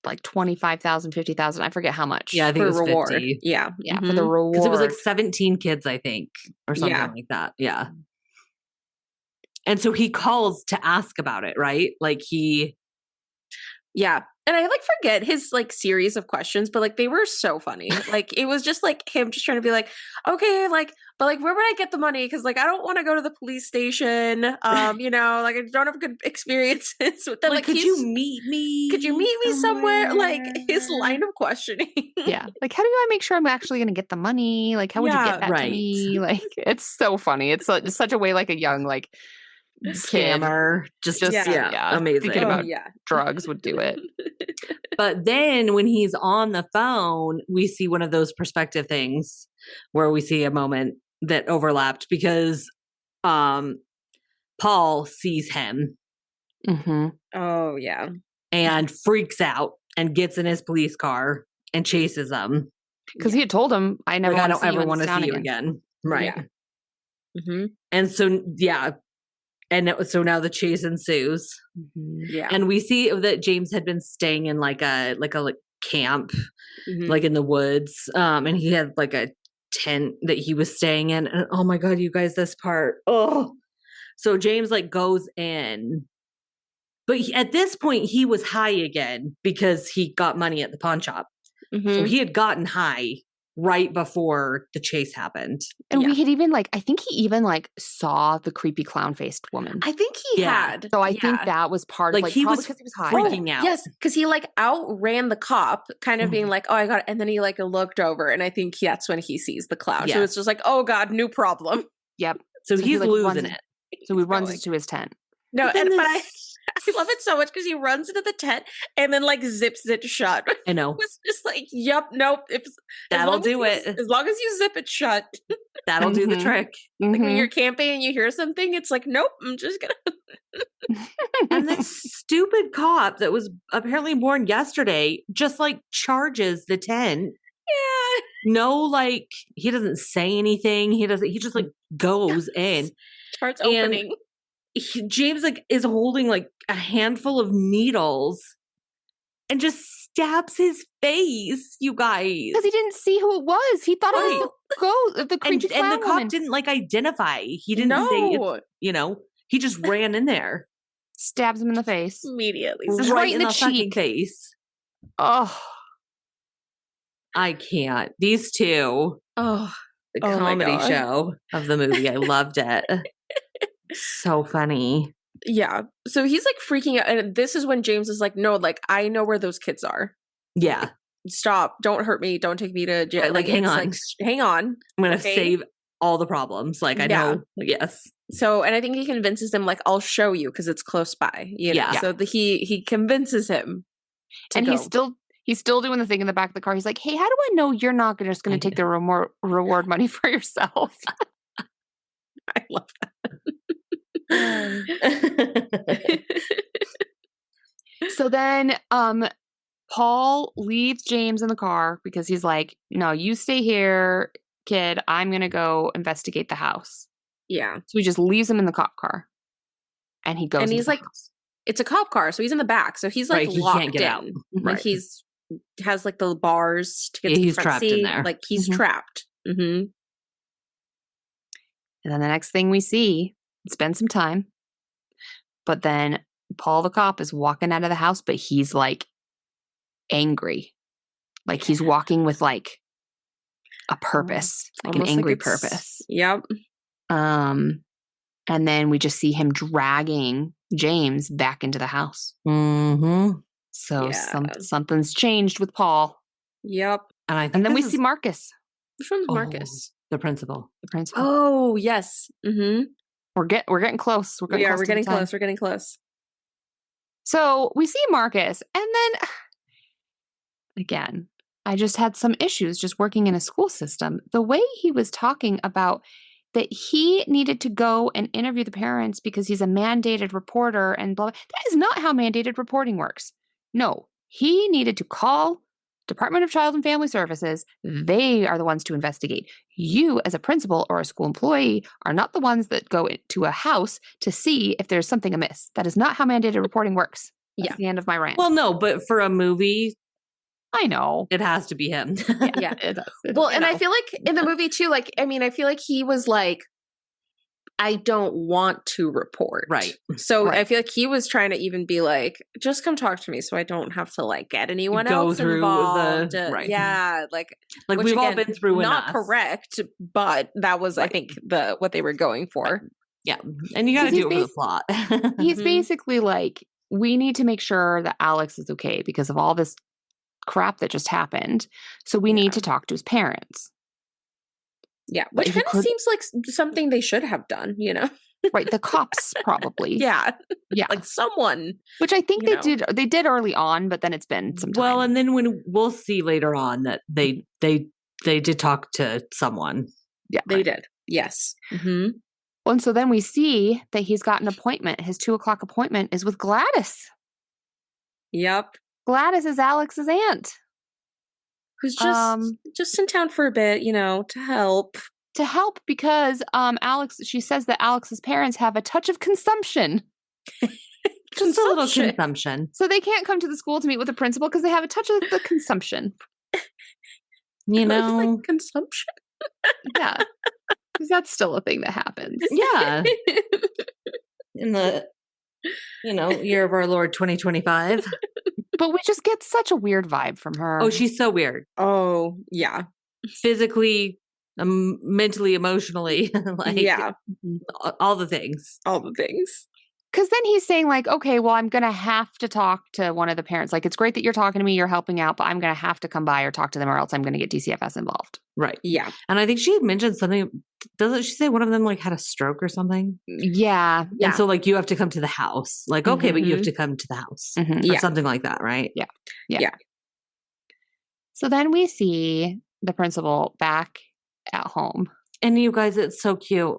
like 25,000, 50,000. I forget how much. Yeah, I think For it was reward. 50. Yeah. Yeah, for the reward. Because it was like 17 kids, I think, or something Yeah. like that. Yeah. And so he calls to ask about it, right? Like Yeah. And I like forget his like series of questions, but like they were so funny. Like it was just like him just trying to be like, okay, like, but like where would I get the money? Because like I don't want to go to the police station. You know, like I don't have good experiences with them. like, could you meet me? Could you meet me somewhere? Like his line of questioning. Yeah. Like, how do I make sure I'm actually going to get the money? Like, how would you Yeah, get that to right. me? Like, it's so funny. It's such a way like a young, like, kid Scammer. Just yeah, amazing. thinking about yeah. drugs would do it. But then when he's on the phone, we see one of those perspective things where we see a moment that overlapped because Paul sees him Mm-hmm. Oh yeah. and freaks out and gets in his police car and chases him. Because he had told him, I never Like, I want to don't see you ever in want this to town see you again. again. Right. Yeah. Mm-hmm. And so, yeah. And so now the chase ensues. Mhm. Yeah. And we see that James had been staying in like a camp, Mhm. like in the woods. And he had like a tent that he was staying in. And oh my God, you guys, this part. Oh, so James like goes in. But at this point, he was high again because he got money at the pawn shop. So Mhm. he had gotten high right before the chase happened. And Yeah. we had even like, I think he even like saw the creepy clown faced woman. I think he Yeah. had. So I think Yeah. that was part of Like, like he probably was because he was high. freaking out. Yes, because he like outran the cop, kind of being like, "Oh, I got it," and then he like looked over, and I think that's when he sees the clown. So Yes. it's just like, "Oh God, new problem." Yep. So So he, he's like, losing runs- it. So he runs going. into his tent. No, But then but this- I love it so much because he runs into the tent and then like zips it shut. I know. It's just like, yep, nope. If That'll do it. As long as you zip it shut. That'll do the trick. Like when you're camping and you hear something, it's like, nope, I'm just gonna. And this stupid cop that was apparently born yesterday just like charges the tent. Yeah. No, like he doesn't say anything. He just like goes in. Starts opening. James like is holding like a handful of needles and just stabs his face, you guys. Because he didn't see who it was. He thought it was the creepy clown and the cop didn't like identify. He didn't say it, he just ran in there. Stabs him in the face. Immediately. Right in the cheek. Face. Oh. I can't. These two. Oh. The comedy show of the movie. I loved it. So funny. Yeah. So he's like freaking out. And this is when James is like, no, like, I know where those kids are. Yeah. Stop. Don't hurt me. Don't take me to jail. Like hang on. Like, hang on. I'm going to save all the problems. Like, I know. Yes. So, and I think he convinces him, like, I'll show you because it's close by. You know? Yeah. So he convinces him. And go. He's still doing the thing in the back of the car. He's like, hey, how do I know you're not just going to take the reward money for yourself? I love that. So then Paul leaves James in the car because he's like, no, you stay here, kid. I'm going to go investigate the house. Yeah. So he just leaves him in the cop car. And he goes. And he's like, house. It's a cop car. So he's in the back. So he's like locked he can't get out. Like he's has like the bars to get to the front trapped seat. in there. Like he's trapped. Mm-hmm. And then the next thing we see, spend some time. But then Paul the cop is walking out of the house, but he's like angry. Like he's walking with like a purpose, like an angry purpose. Yep. And then we just see him dragging James back into the house. Mm-hmm. So something's changed with Paul. Yep. And then we see Marcus. Which one's Marcus? The principal. Oh, yes. Mm-hmm. We're getting close. We're getting close. We're getting close. So we see Marcus, and then again, I just had some issues just working in a school system. The way he was talking about that he needed to go and interview the parents because he's a mandated reporter and blah, blah. That is not how mandated reporting works. No, he needed to call Department of Child and Family Services. They are the ones to investigate. You, as a principal or a school employee, are not the ones that go to a house to see if there's something amiss. That is not how mandated reporting works. That's the end of my rant. Well, no, but for a movie, I know. It has to be him. Yeah. Well, and I feel like in the movie too, like, I mean, I feel like he was like, I don't want to report. Right. So I feel like he was trying to even be like, just come talk to me so I don't have to like get anyone else involved. Right. Yeah. Like we've all been through not correct, but that was, I think, what they were going for. Yeah. And you got to do it for the plot. He's basically like, we need to make sure that Alex is okay because of all this crap that just happened. So we need to talk to his parents. Yeah, which kind of seems like something they should have done, you know? Right, the cops probably. Yeah, like someone. Which I think they did early on, but then it's been some time. Well, and then when we'll see later on that they did talk to someone. Yeah, they did. Yes. Mm-hmm. Well, and so then we see that he's got an appointment. His 2:00 appointment is with Gladys. Yep. Gladys is Alex's aunt. Who's just in town for a bit, you know, to help. To help because she says that Alex's parents have a touch of consumption. Just a little consumption. So they can't come to the school to meet with the principal because they have a touch of the consumption. You know? Like consumption? Yeah. Because that's still a thing that happens. Yeah. In the, year of our Lord 2025. But we just get such a weird vibe from her. Oh, she's so weird. Oh, yeah. Physically, mentally, emotionally. Like, all the things. All the things. Because then he's saying like, okay, well, I'm going to have to talk to one of the parents. Like, it's great that you're talking to me, you're helping out, but I'm going to have to come by or talk to them or else I'm going to get DCFS involved. Right. Yeah. And I think she had mentioned something. Doesn't she say one of them like had a stroke or something? Yeah. And so like you have to come to the house. Like, okay, but you have to come to the house. Or something like that, right? Yeah. So then we see the principal back at home. And you guys, it's so cute.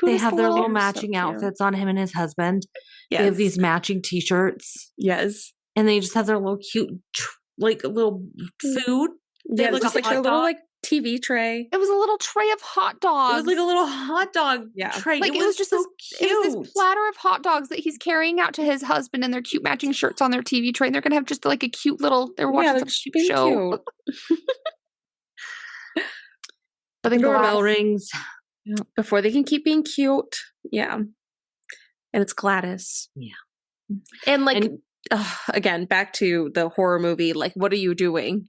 They have their little matching outfits on, him and his husband. They have these matching t-shirts. Yes. And they just have their little cute, like little food. Yeah, just like their little like TV tray. It was a little tray of hot dogs. It was like a little hot dog tray. Like it was just so cute. It was this platter of hot dogs that he's carrying out to his husband and their cute matching shirts on their TV tray. And they're going to have just like a cute little, they're watching some show. But the doorbell rings. Before they can keep being cute. Yeah. And it's Gladys. Yeah. And like, again, back to the horror movie. Like, what are you doing?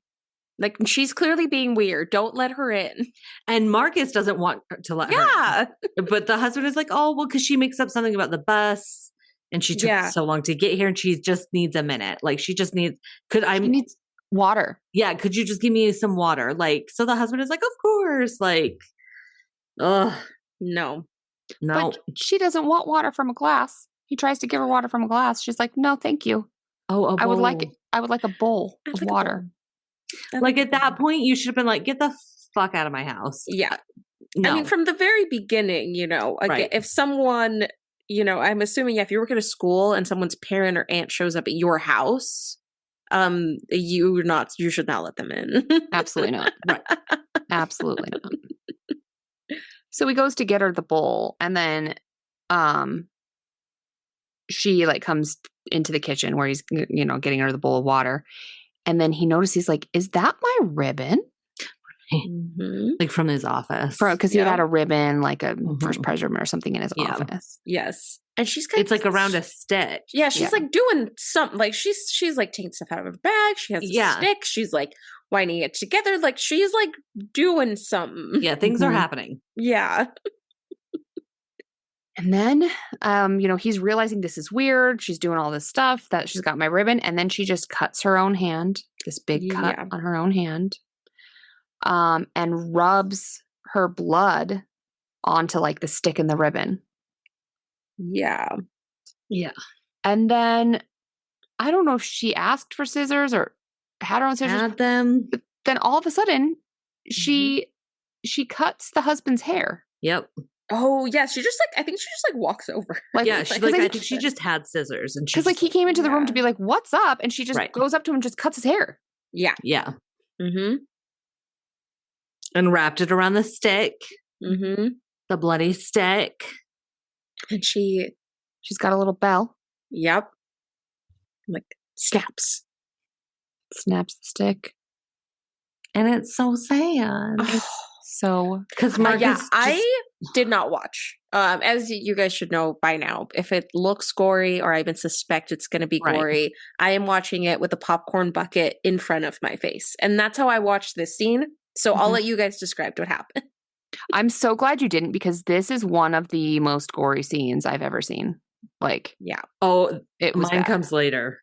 Like, she's clearly being weird. Don't let her in. And Marcus doesn't want to let her in. But the husband is like, oh, well, because she makes up something about the bus. And she took so long to get here. And she just needs a minute. Like, she just needs, she needs water. Yeah. Could you just give me some water? Like, so the husband is like, of course. Like, ugh. No. But she doesn't want water from a glass. He tries to give her water from a glass. She's like, no, thank you. Oh, a bowl. I would like a bowl of water. Like at that point, you should have been like, get the fuck out of my house. Yeah. No. I mean, from the very beginning, you know, again, if someone, you know, I'm assuming if you work at a school and someone's parent or aunt shows up at your house, you should not let them in. Absolutely not. Right. Absolutely not. So he goes to get her the bowl, and then she like comes into the kitchen where he's, you know, getting her the bowl of water. And then he notices, he's like, is that my ribbon? Like from his office. Because he had a ribbon, like a first prize ribbon or something in his office. Yes. And she's it's like around a stick. Yeah, she's like doing something. Like she's like taking stuff out of her bag. She has a stick. She's like winding it together. Like she's like doing something. Yeah, things are happening. Yeah. And then, you know, he's realizing this is weird. She's doing all this stuff, that she's got my ribbon. And then she just cuts her own hand, this big cut on her own hand, and rubs her blood onto like the stick and the ribbon. Yeah. Yeah. And then I don't know if she asked for scissors or had her own scissors. Had them. But then all of a sudden, she cuts the husband's hair. Yep. Oh yeah, she just like I think she just like walks over. Like I think she just had scissors, and because like he came into the room to be like, "What's up?" and she just goes up to him and just cuts his hair. Yeah, yeah, and wrapped it around the stick, the bloody stick, and she's got a little bell. Yep, like snaps the stick, and it's so sad. So, because Marcus, I did not watch. As you guys should know by now, if it looks gory or I even suspect it's going to be gory, I am watching it with a popcorn bucket in front of my face, and that's how I watched this scene. So I'll let you guys describe what happened. I'm so glad you didn't, because this is one of the most gory scenes I've ever seen. Like, it was mine comes later.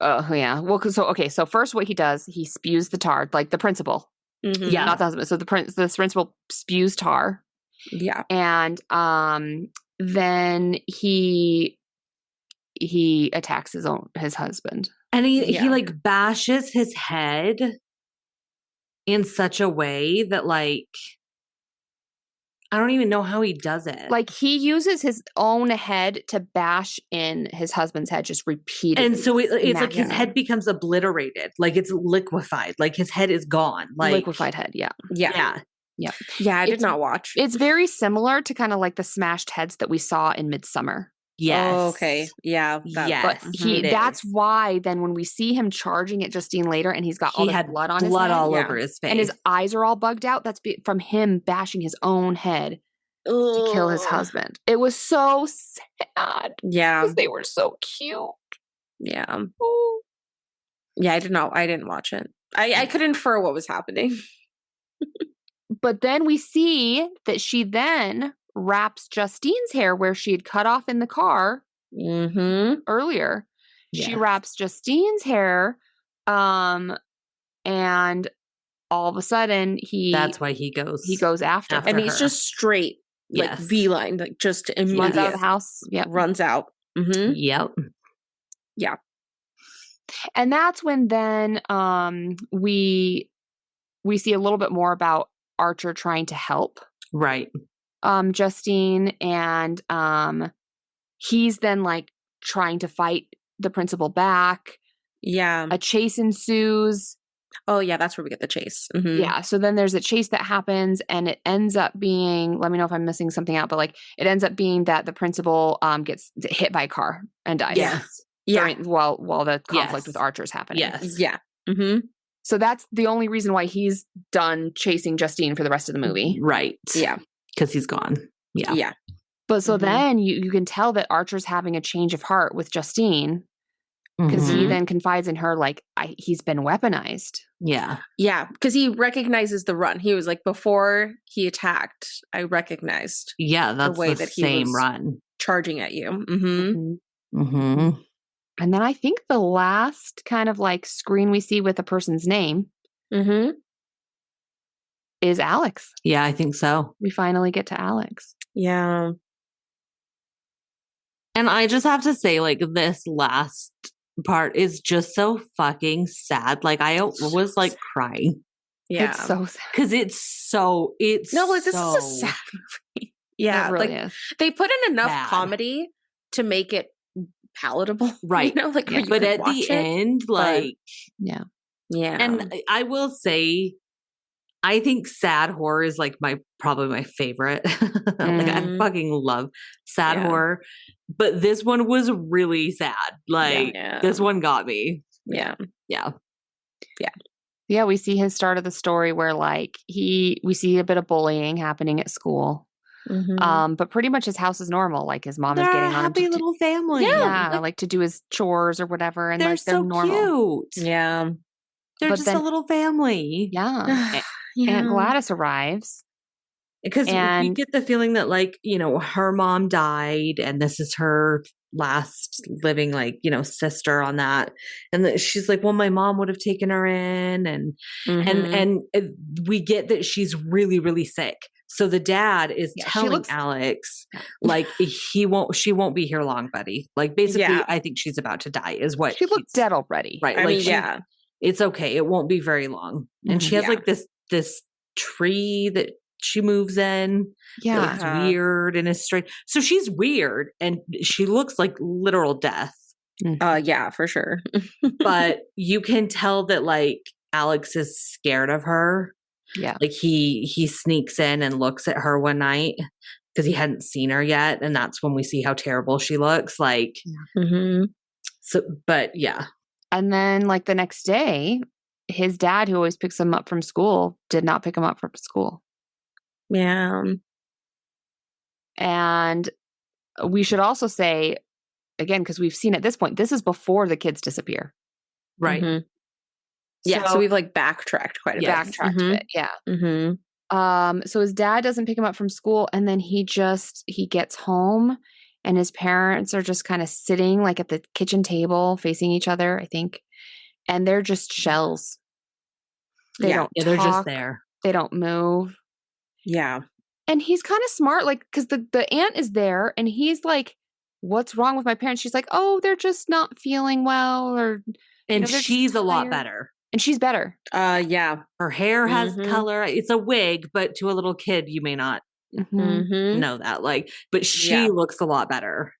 Oh yeah. Well, so first what he does, he spews the tar, like the principal. Yeah, not the husband. So the principal spews tar. Yeah, and then he attacks his husband, and he like bashes his head in such a way that like I don't even know how he does it. Like he uses his own head to bash in his husband's head just repeatedly. And so it's like his head becomes obliterated. Like it's liquefied. Like his head is gone. Like liquefied head. Yeah. Yeah. I did not watch. It's very similar to kind of like the smashed heads that we saw in Midsummer. Yes. Oh, okay. Yeah. Yes. But that's why then when we see him charging at Justine later and he's got all this blood on his head. All over his face. And his eyes are all bugged out. That's from him bashing his own head to kill his husband. It was so sad. Yeah. Because they were so cute. Yeah. Ooh. Yeah, I didn't watch it. I could infer what was happening. But then we see that she then wraps Justine's hair where she had cut off in the car earlier. Yeah. She wraps Justine's hair, and all of a sudden that's why he goes after her. And he's just straight, like Yes. beeline, like just runs immediate. out of the house. Yep. Runs out. Yep. Yeah. And that's when then we see a little bit more about Archer trying to help Right. Justine, and he's then like trying to fight the principal back. Yeah. A chase ensues. Oh yeah, that's where we get the chase. Yeah, so then there's a chase that happens, and it ends up being, let me know if I'm missing something out, but like it ends up being that the principal gets hit by a car and dies. Yes. While the conflict with Archer is happening. Yes. Yeah. So that's the only reason why he's done chasing Justine for the rest of the movie. Right. Yeah. Because he's gone. Yeah. Yeah. But so then you can tell that Archer's having a change of heart with Justine, because he then confides in her like, he's been weaponized. Yeah. Yeah. Because he recognizes the run. He was like, before he attacked, I recognized that's the way the that he same was run. charging at you. And then I think the last kind of like screen we see with a person's name is Alex. Yeah, I think so. We finally get to Alex. Yeah. And I just have to say, like, this last part is just so fucking sad. Like, I was like crying. Yeah. It's so sad. Because it's like, this is a sad movie. Yeah. It really like is. they put in enough Bad. comedy to make it palatable. Right. You know, like, but at the end, like, yeah. And I will say, I think sad horror is like probably my favorite. Like, I fucking love sad horror, but this one was really sad. Like, this one got me. Yeah. We see his start of the story where like we see a bit of bullying happening at school. But pretty much his house is normal. Like his mom is getting on him happy little family. Yeah, like to do his chores or whatever, and they're like they're so normal. cute. Yeah. They're just a little family. Yeah. Aunt Gladys arrives. Because we get the feeling that, like, you know, her mom died and this is her last living, like, you know, sister on that. And that she's like, well, my mom would have taken her in. And we get that she's really, really sick. So the dad is telling Alex, like, she won't be here long, buddy. Like, basically, I think she's about to die is what she looked dead already. Right. I like, mean, it's okay. It won't be very long. And she has like this tree that she moves in. Yeah. It's weird and it's strange. So she's weird and she looks like literal death. Yeah, for sure. But you can tell that like Alex is scared of her. Yeah. Like he sneaks in and looks at her one night because he hadn't seen her yet. And that's when we see how terrible she looks. Like, so, but yeah. And then like the next day, his dad, who always picks him up from school, did not pick him up from school. Yeah. And we should also say, again, because we've seen at this point, this is before the kids disappear. Right. Yeah. So we've like backtracked quite a bit. Backtracked a bit. Yeah. So his dad doesn't pick him up from school, and then he gets home and his parents are just kind of sitting like at the kitchen table facing each other, I think. And they're just shells. They don't talk. They're just there. They don't move. Yeah. And he's kind of smart, like, because the aunt is there and he's like, what's wrong with my parents? She's like, oh, they're just not feeling well. And she's a lot better. And she's better. Yeah. Her hair has color. It's a wig, but to a little kid, you may not know that. Like, but she looks a lot better.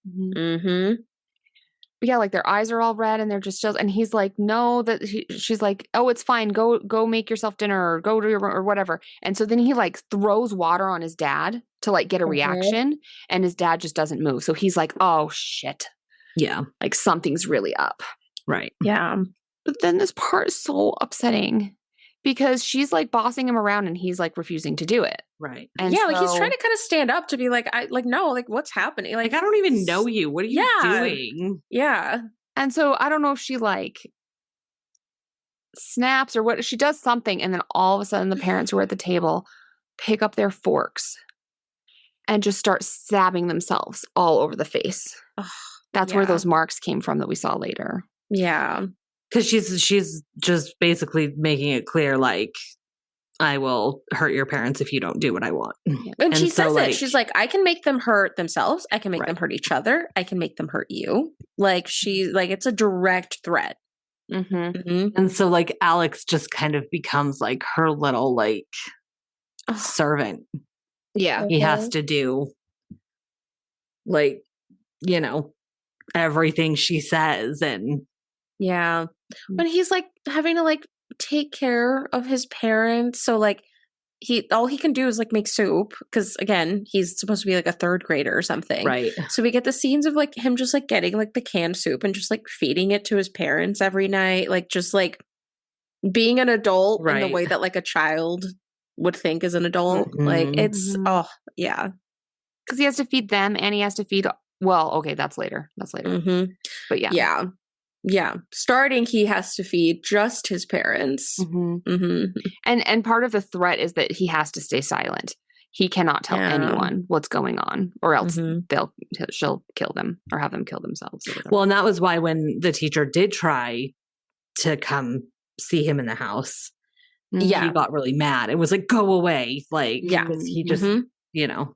But yeah, like their eyes are all red and they're just and he's like, no, she's like, oh, it's fine. Go make yourself dinner or go to your or whatever. And so then he like throws water on his dad to like get a reaction, and his dad just doesn't move. So he's like, oh shit. Yeah. Like something's really up. Right. Yeah. But then this part is so upsetting because she's like bossing him around and he's like refusing to do it. Right. And like he's trying to kind of stand up to be like, no, like what's happening? Like, I don't even know you. What are you doing? Yeah. And so I don't know if she like snaps or what. She does something. And then all of a sudden the parents who are at the table pick up their forks and just start stabbing themselves all over the face. Ugh, That's where those marks came from that we saw later. Yeah. Because she's just basically making it clear, like, I will hurt your parents if you don't do what I want. And she says it. She's like, I can make them hurt themselves. I can make them hurt each other. I can make them hurt you. Like, it's a direct threat. And so, like, Alex just kind of becomes like her little, like, servant. Yeah. He has to do, like, you know, everything she says. And yeah. When he's like having to like take care of his parents. So like all he can do is like make soup because again, he's supposed to be like a third grader or something. right. So we get the scenes of like him just like getting like the canned soup and just like feeding it to his parents every night. Like just like being an adult in the way that like a child would think as an adult. Like it's yeah. Because he has to feed them and he has to feed that's later. But yeah. Yeah. Starting, he has to feed just his parents. And part of the threat is that he has to stay silent. He cannot tell anyone what's going on, or else she'll kill them or have them kill themselves. Well, and that was why when the teacher did try to come see him in the house, he got really mad. It was like, go away. Like, he just, you know.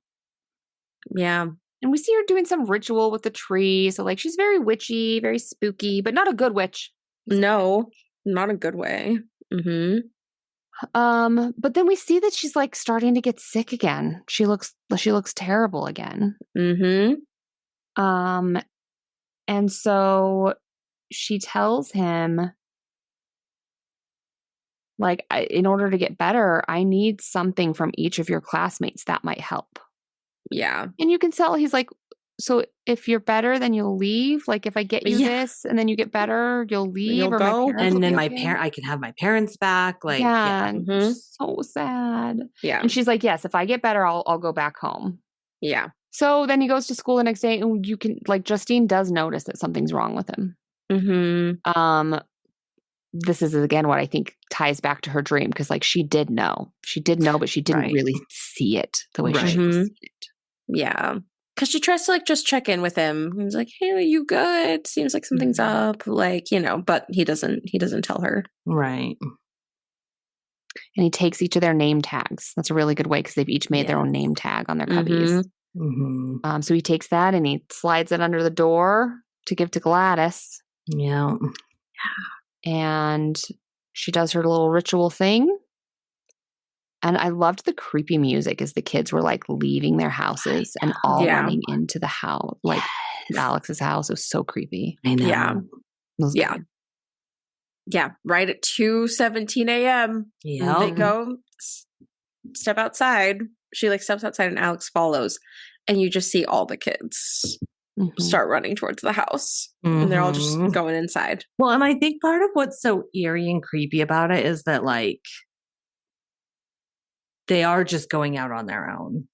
Yeah. And we see her doing some ritual with the tree. So, like, she's very witchy, very spooky, but not a good witch. No, not a good way. But then we see that she's like starting to get sick again. She looks terrible again. And so she tells him, like, in order to get better, I need something from each of your classmates that might help. Yeah. And you can tell he's like, so if you're better, then you'll leave. Like if I get you this and then you get better, you'll leave. You'll go. And then I can have my parents back. Like, so sad. Yeah. And she's like, yes, if I get better, I'll go back home. Yeah. So then he goes to school the next day and you can, like, Justine does notice that something's wrong with him. This is again what I think ties back to her dream, because like she did know, but she didn't really see it the way she should see it. Yeah. Because she tries to like just check in with him. He's like, hey, are you good? Seems like something's up. Like, you know, but he doesn't tell her. Right. And he takes each of their name tags. That's a really good way because they've each made their own name tag on their cubbies. So he takes that and he slides it under the door to give to Gladys. Yeah. And she does her little ritual thing. And I loved the creepy music as the kids were like leaving their houses and all running into the house, like Alex's house. It was so creepy. I know. Yeah. Yeah. Right at 2:17 a.m. They go step outside. She like steps outside and Alex follows. And you just see all the kids start running towards the house. And they're all just going inside. Well, and I think part of what's so eerie and creepy about it is that like they are just going out on their own.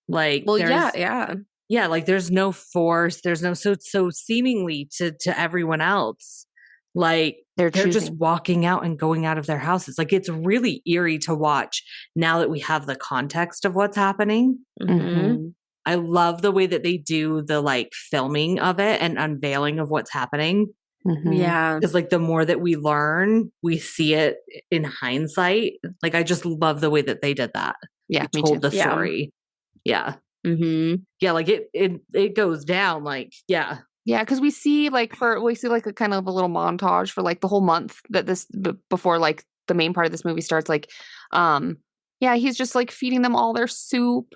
Like, well, yeah. Like there's no force. There's no, so seemingly to everyone else, like they're just walking out and going out of their houses. Like it's really eerie to watch now that we have the context of what's happening. I love the way that they do the like filming of it and unveiling of what's happening. Yeah. Because like the more that we learn, we see it in hindsight. Like I just love the way that they did that. Yeah. They told the story. Yeah. Yeah. Like it goes down. Like, yeah. Yeah. Cause we see like a kind of a little montage for like the whole month that before like the main part of this movie starts. Like, he's just like feeding them all their soup.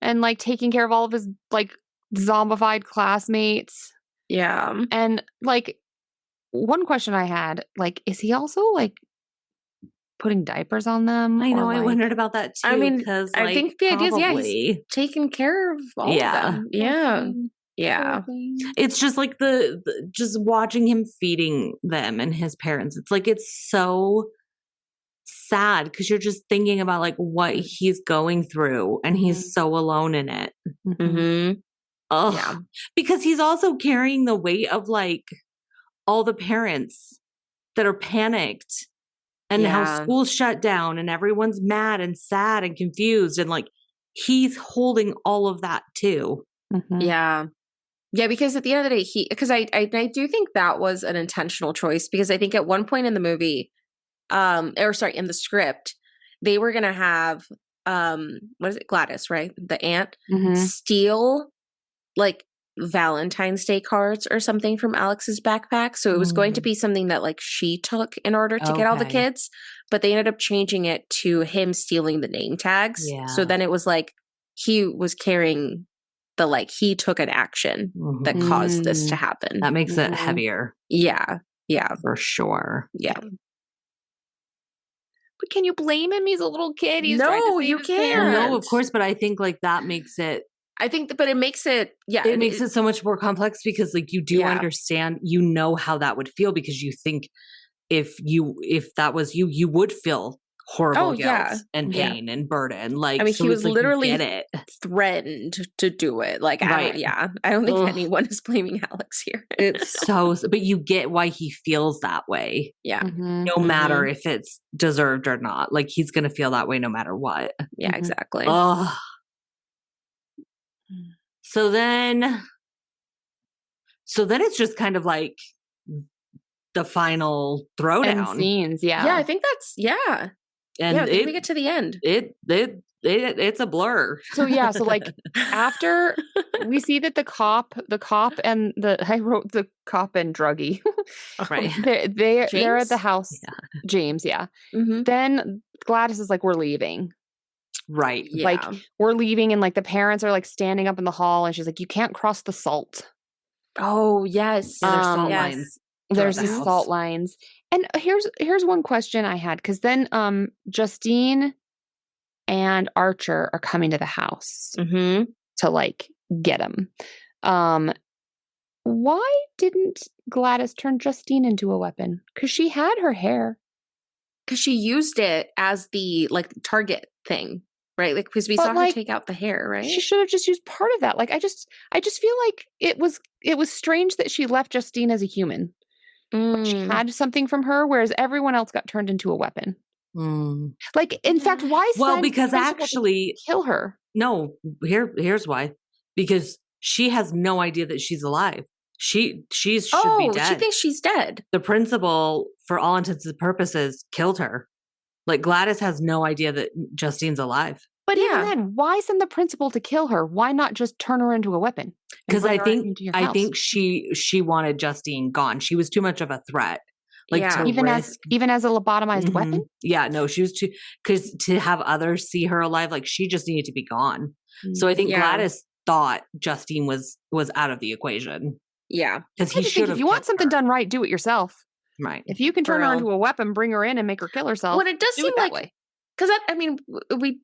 And like taking care of all of his like zombified classmates. Yeah. And like one question I had, like, is he also like putting diapers on them? I know. Like, I wondered about that too. I mean, because I think the idea is, he's taking care of all of them. Yeah. Yeah. It's just like just watching him feeding them and his parents. It's like, it's so sad because you're just thinking about like what he's going through and he's so alone in it. Because he's also carrying the weight of like all the parents that are panicked and how school's shut down and everyone's mad and sad and confused, and like he's holding all of that too. Mhm. Yeah. Yeah, because at the end of the day, because I do think that was an intentional choice, because I think at one point in the movie, in the script, they were gonna have what is it, Gladys, right? The aunt Mhm. steal like Valentine's Day cards or something from Alex's backpack. So it was going to be something that like she took in order to get all the Okay. kids, but they ended up changing it to him stealing the name tags. Yeah. So then it was like he was carrying the like he took an action that Mhm. caused this to happen. That makes it Mhm. heavier Yeah. Yeah. for sure. Yeah. But can you blame him? He's a little kid. He's trying to No, save you his can't. Well, parents. no, of course, but I think like that makes it I think, but it makes it, yeah. it makes it so much more complex because like you do Yeah. understand, you know how that would feel because you think if that was you, you would feel horrible Oh, guilt yeah. and Yeah. pain and burden. Like, I mean, so he it's was like, literally you get it. threatened to do it. Like, Right. I don't think Ugh. anyone is blaming Alex here. It's so, but you get why he feels that way, Yeah. Mhm. no matter if it's deserved or not. Like he's going to feel that way no matter what. Yeah, Mhm. exactly. Oh, so then it's just kind of like the final End throwdown, scenes, yeah. Yeah, I think that's, yeah. and Yeah, I think we get to the end. it's a blur. So yeah, so like after we see that the cop and I wrote the cop and druggie. Right. They're at James? the house. Yeah. James, yeah. Mhm. Then Gladys is like, we're leaving. Right. Yeah. Like, we're leaving, and like the parents are like standing up in the hall, and she's like, you can't cross the salt. Oh, yes. Yeah, there's salt Yes. lines. There's the these house. salt lines. And here's one question I had, because then Justine and Archer are coming to the house Mm-hmm. to like get him. Why didn't Gladys turn Justine into a weapon? Because she had her hair. Because she used it as the like target thing, right? Like, because we But, saw her like, take out the hair, right? She should have just used part of that. Like, I just feel like it was strange that she left Justine as a human. Like, she had something from her, whereas everyone else got turned into a weapon. Like, in fact, why Well, send because the principal to actually, kill her? no, here's why. Because she has no idea that she's alive. She should be dead. She thinks she's dead. The principal, for all intents and purposes, killed her. Like Gladys has no idea that Justine's alive. But Yeah. even then, why send the principal to kill her? Why not just turn her into a weapon? and Because bring I her think into your house? she wanted Justine gone. She was too much of a threat. Like Yeah. to even risk. as a lobotomized Mhm. weapon. Yeah, no, she was too, because to have others see her alive, like she just needed to be gone. So I think Yeah. Gladys thought Justine was out of the equation Yeah. because I he just should think have. if you want something done right, do it yourself. Right. If you can For turn her real. into a weapon, bring her in and make her kill herself. Well, it does do seem it that like way. because I mean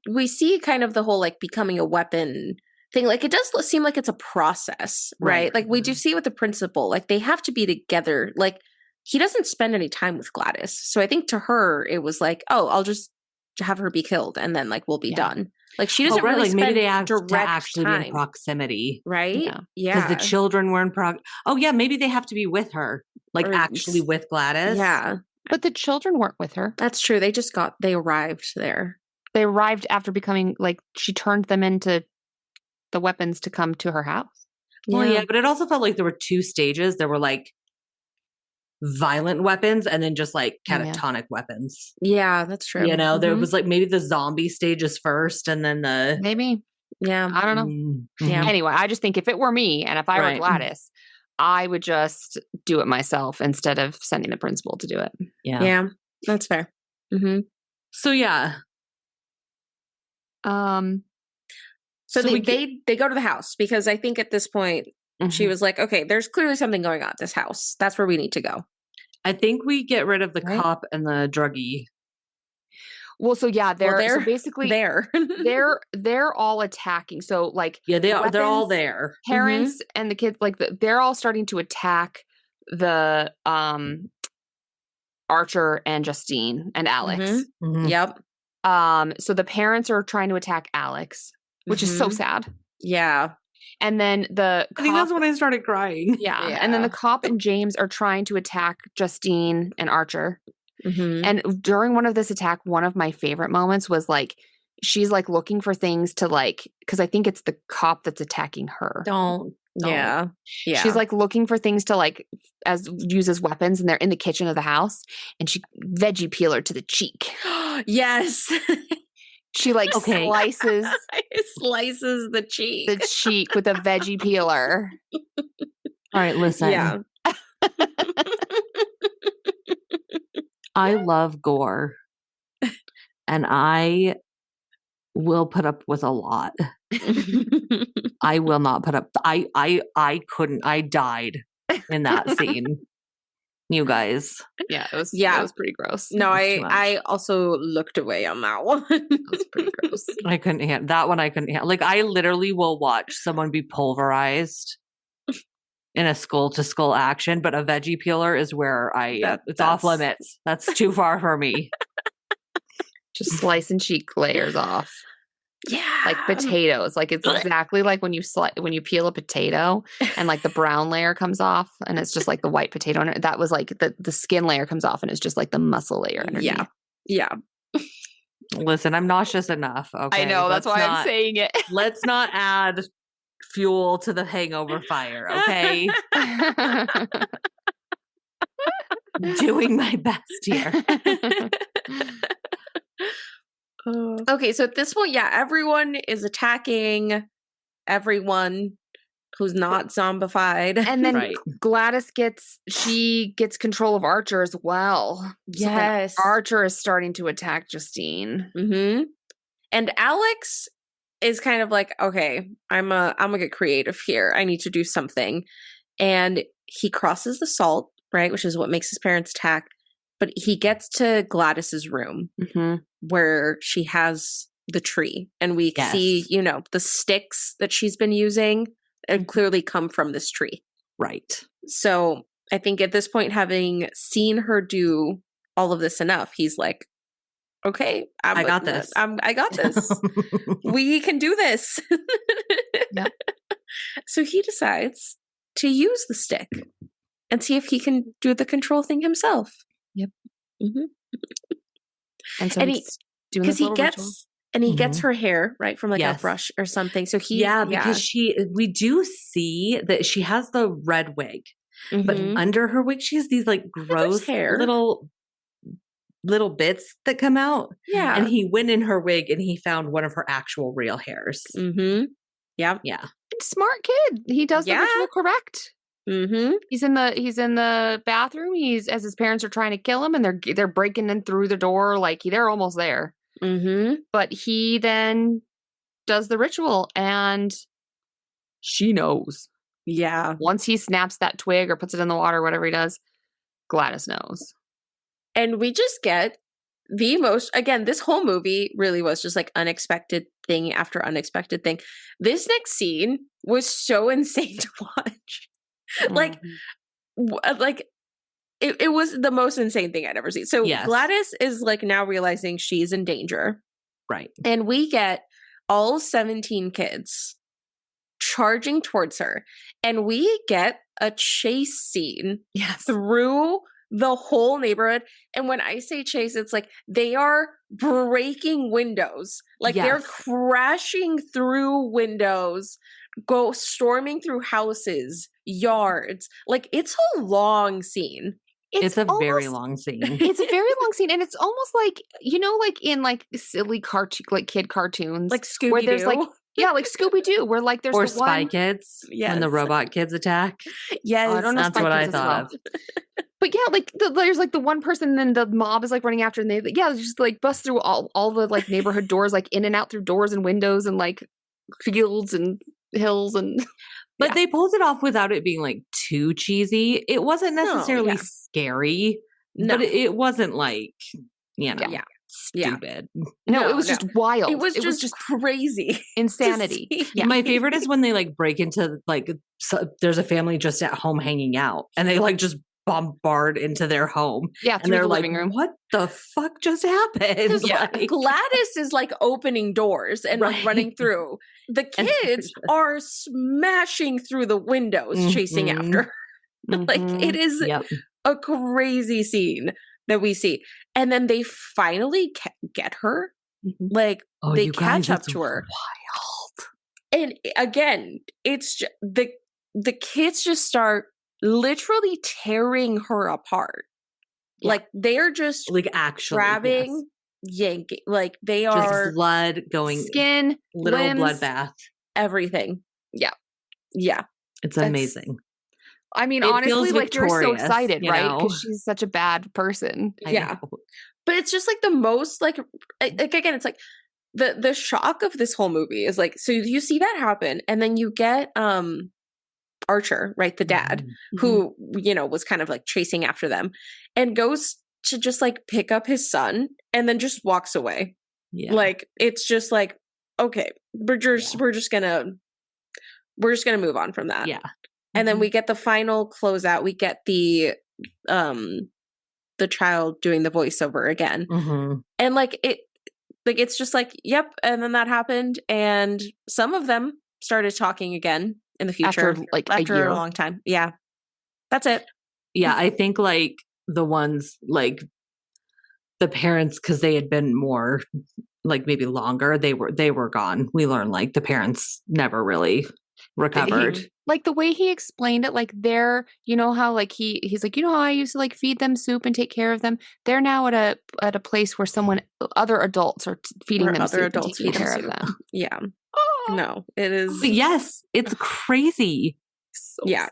we see kind of the whole like becoming a weapon thing. Like it does seem like it's a process, right? Right. Like we do see with the principal, like they have to be together. Like he doesn't spend any time with Gladys, so I think to her it was like, oh, I'll just have her be killed and then like we'll be Yeah. done. Like she doesn't right, really like spend maybe they have to direct actually be time, in proximity, right? Yeah. because the children were in Oh yeah, maybe they have to be with her, like Or actually with Gladys. Yeah, But the children weren't with her. that's true. They arrived there. They arrived after becoming, like, she turned them into the weapons to come to her house. Well, yeah, but it also felt like there were two stages. There were like violent weapons and then just like catatonic weapons. Yeah, that's true. You know, there was like maybe the zombie stages first and then the. Maybe. Yeah. I don't know. Mm-hmm. Yeah. Anyway, I just think if it were me and if I were Right. Gladys, I would just do it myself instead of sending the principal to do it. Yeah. Yeah, that's fair. Mm-hmm. So yeah. So, So they go to the house because I think at this point she Mhm. was like, okay, there's clearly something going on at this house. That's where we need to go. I think we get rid of the Right. cop and the druggie. Well, so yeah, they're so basically there. they're all attacking. So like Yeah, they're all weapons, there. Parents and the kids, like they're all starting to attack the Archer and Justine and Alex. Mhm. Yep. So the parents are trying to attack Alex, which is so sad. Yeah. And then the I think that's when I started crying. yeah. And then the cop and James are trying to attack Justine and Archer. Mm-hmm. And during one of this attack, one of my favorite moments was like she's like looking for things to like, because I think it's the cop that's attacking her. Don't. Yeah. Yeah. She's like looking for things to like use as weapons, and they're in the kitchen of the house, and she veggie peeler to the cheek. Yes. She like slices the cheek. the cheek with a veggie peeler. All right, listen. Yeah. I love gore, and I will put up with a lot. I will not put up. I couldn't. I died in that scene. You guys. Yeah, it was pretty gross. No, I also looked away on that one. It was pretty gross. I couldn't handle that one. I couldn't handle. Like, I literally will watch someone be pulverized in a skull to skull action, but a veggie peeler is where it's off limits. That's too far for me. Just slicing cheek layers off. Yeah. Like potatoes. Like it's exactly like when you peel a potato and like the brown layer comes off and it's just like the white potato. And that was like the skin layer comes off and it's just like the muscle layer underneath. Yeah. Yeah. Listen, I'm nauseous enough. Okay. I know. That's why I'm saying it. Let's not add fuel to the hangover fire. Okay. Doing my best here. Okay, so at this point, yeah, everyone is attacking everyone who's not zombified. And then Right. Gladys gets control of Archer as well. Yes. So Archer is starting to attack Justine. Mm-hmm. And Alex is kind of like, okay, I'm gonna get creative here. I need to do something. And he crosses the salt, right, which is what makes his parents attack. But he gets to Gladys's room where she has the tree, and we see, the sticks that she's been using clearly come from this tree. Right. So I think at this point, having seen her do all of this enough, he's like, okay, I got this. I got this. We can do this. Yep. So he decides to use the stick and see if he can do the control thing himself. Yep. Mm-hmm. And so he's doing this little ritual. And he gets her hair, right, from like a brush or something. So because we do see that she has the red wig, but under her wig, she has these like gross little bits that come out. Yeah. And he went in her wig and he found one of her actual real hairs. Mm-hmm. Yep. Yeah. Smart kid. He does the ritual correct. Mm-hmm. He's in the bathroom. As his parents are trying to kill him, and they're breaking in through the door. Like they're almost there. Mm-hmm. But he then does the ritual, and she knows. Yeah. Once he snaps that twig or puts it in the water, whatever he does, Gladys knows. And we just get the most. Again, this whole movie really was just like unexpected thing after unexpected thing. This next scene was so insane to watch. Like it was the most insane thing I'd ever seen. So Gladys is like now realizing she's in danger. Right. And we get all 17 kids charging towards her. And we get a chase scene through the whole neighborhood. And when I say chase, it's like they are breaking windows. Like they're crashing through windows, storming through houses, yards. Like it's a long scene. It's a very long scene. It's a very long scene, and it's almost like like in like silly cartoon, like kid cartoons, like Scooby-Doo. Where there's like like Scooby-Doo, where like there's Spy Kids when the robot kids attack. Yes, I don't know. That's what I thought of. But yeah, like there's like the one person, and then the mob is like running after, and they just like bust through all the like neighborhood doors, like in and out through doors and windows and like fields and hills and. But they pulled it off without it being like too cheesy. It wasn't necessarily scary, but it wasn't like, stupid. No, it was just wild. It was just crazy. Insanity. My favorite is when they like break into like, there's a family just at home hanging out and they like just bombard into their home. Yeah, and they're the like, living room. what the fuck just happened? Like, Gladys is like opening doors and like running through. The kids are smashing through the windows, chasing after her. Like it is a crazy scene that we see. And then they finally get her. Like Oh, they you catch guys, up it's to her. wild. And again, it's the kids just start literally tearing her apart. Yeah. Like they're just Like actually grabbing, yanking. Like they yes. are Just blood going, Skin, literal limbs, bloodbath. everything. Yeah. Yeah. It's That's- amazing. I mean, It honestly, feels like you're so victorious, excited, you right? know? Because she's such a bad person. I Yeah. know. But it's just like the most like again, it's like the shock of this whole movie is like, so you see that happen, and then you get Archer, right, the dad, who, you know, was kind of like chasing after them, and goes to just like pick up his son and then just walks away. Yeah. Like it's just like, okay, we're just gonna move on from that. Yeah. And then we get the final closeout. We get the child doing the voiceover again. And like it's just like, yep. And then that happened. And some of them started talking again in the future. After a year. A long time. Yeah. That's it. Yeah. I think like the ones like the parents, because they had been more like maybe longer, they were gone. We learned like the parents never really recovered. Like the way he explained it, like they're, you know how like he's like, you know how I used to like feed them soup and take care of them. They're now at a place where other adults are feeding them soup and taking care of them. Yeah. No, it is. Yes, it's crazy. So sad.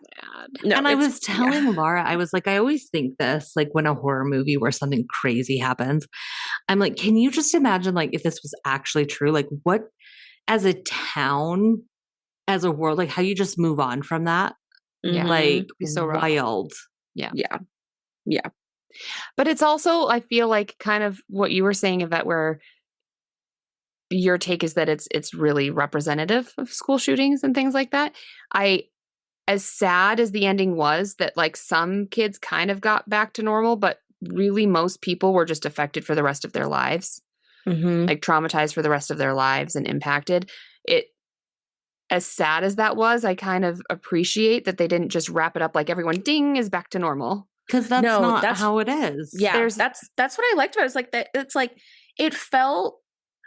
No, and I was telling Laura, I was like, I always think this, like when a horror movie where something crazy happens, I'm like, can you just imagine like if this was actually true, like what as a town, as a world, like how you just move on from that? Yeah. Like so wild. Yeah. But it's also, I feel like kind of what you were saying, Yvette, where your take is that it's really representative of school shootings and things like that. As sad as the ending was, that like some kids kind of got back to normal, but really most people were just affected for the rest of their lives, like traumatized for the rest of their lives and impacted. It, as sad as that was, I kind of appreciate that they didn't just wrap it up like everyone ding is back to normal. Because that's how it is. Yeah, that's what I liked about it. It's like that. It's like it felt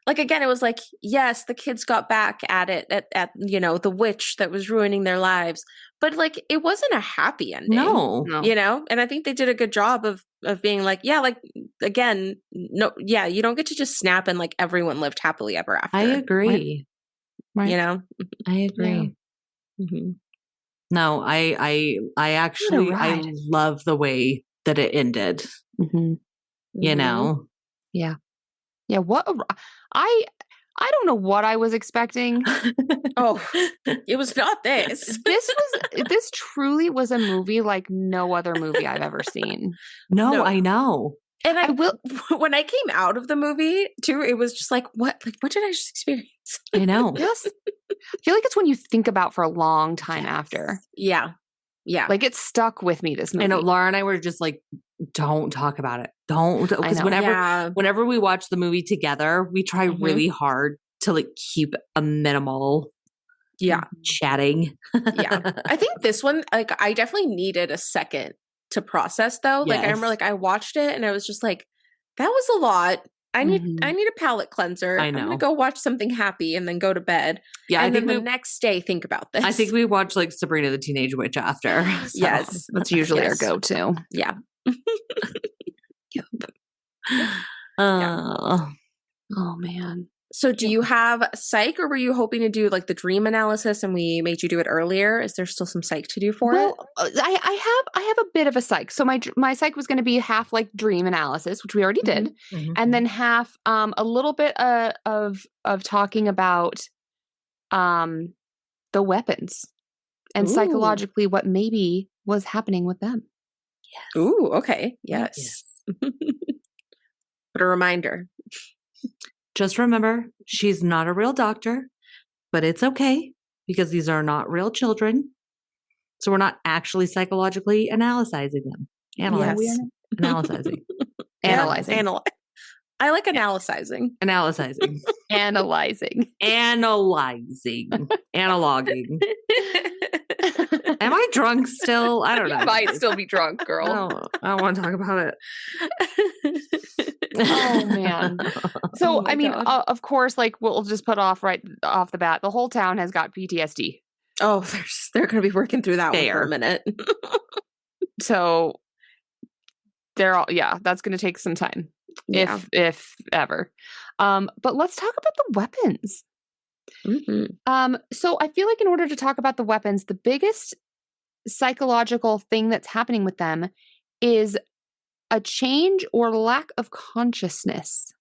like, again, it was like, yes, the kids got back at it at you know, the witch that was ruining their lives, but like it wasn't a happy ending. No. You know, and I think they did a good job of being like, yeah, like again, no, yeah, you don't get to just snap and like everyone lived happily ever after. I agree. Right. You know, I agree. Yeah. No, I actually I love the way that it ended. You know. Yeah. What I don't know what I was expecting. Oh, it was not this. This truly was a movie like no other movie I've ever seen. No, I know. And I will, when I came out of the movie too, it was just like, what did I just experience? I know. Yes. I feel like it's when you think about for a long time after. Yeah. Yeah. Like it stuck with me, this movie. I know Laura and I were just like, don't talk about it. Don't. Because whenever we watch the movie together, we try really hard to like keep a minimal chatting. Yeah. I think this one, like I definitely needed a second to process though. Like I remember like I watched it and I was just like, that was a lot. I need a palate cleanser. I know. I'm gonna go watch something happy and then go to bed. Yeah. And then the next day think about this. I think we watched like Sabrina the Teenage Witch after. So. Yes. That's usually our go-to. Yeah. Oh man. So do you have psych, or were you hoping to do like the dream analysis and we made you do it earlier? Is there still some psych to do for it? I have a bit of a psych. So my psych was going to be half like dream analysis, which we already did, and then half a little bit of talking about the weapons and psychologically what maybe was happening with them. Yes. Ooh, okay. Yes. But a reminder. Just remember, she's not a real doctor, but it's okay because these are not real children. So we're not actually psychologically analyzing them. Analyzing. I like analyzing. Analyzing. Analyzing. Analyzing. Analoging. Am I drunk still? I don't know. You might still be drunk, girl. I don't want to talk about it. Oh man. So Oh my I mean, God. of course, like we'll just put off right off the bat. The whole town has got PTSD. Oh, they're going to be working through that one for a minute. So they're all, yeah, that's going to take some time, Yeah. if ever. But let's talk about the weapons. So I feel like in order to talk about the weapons, the biggest psychological thing that's happening with them is a change or lack of consciousness,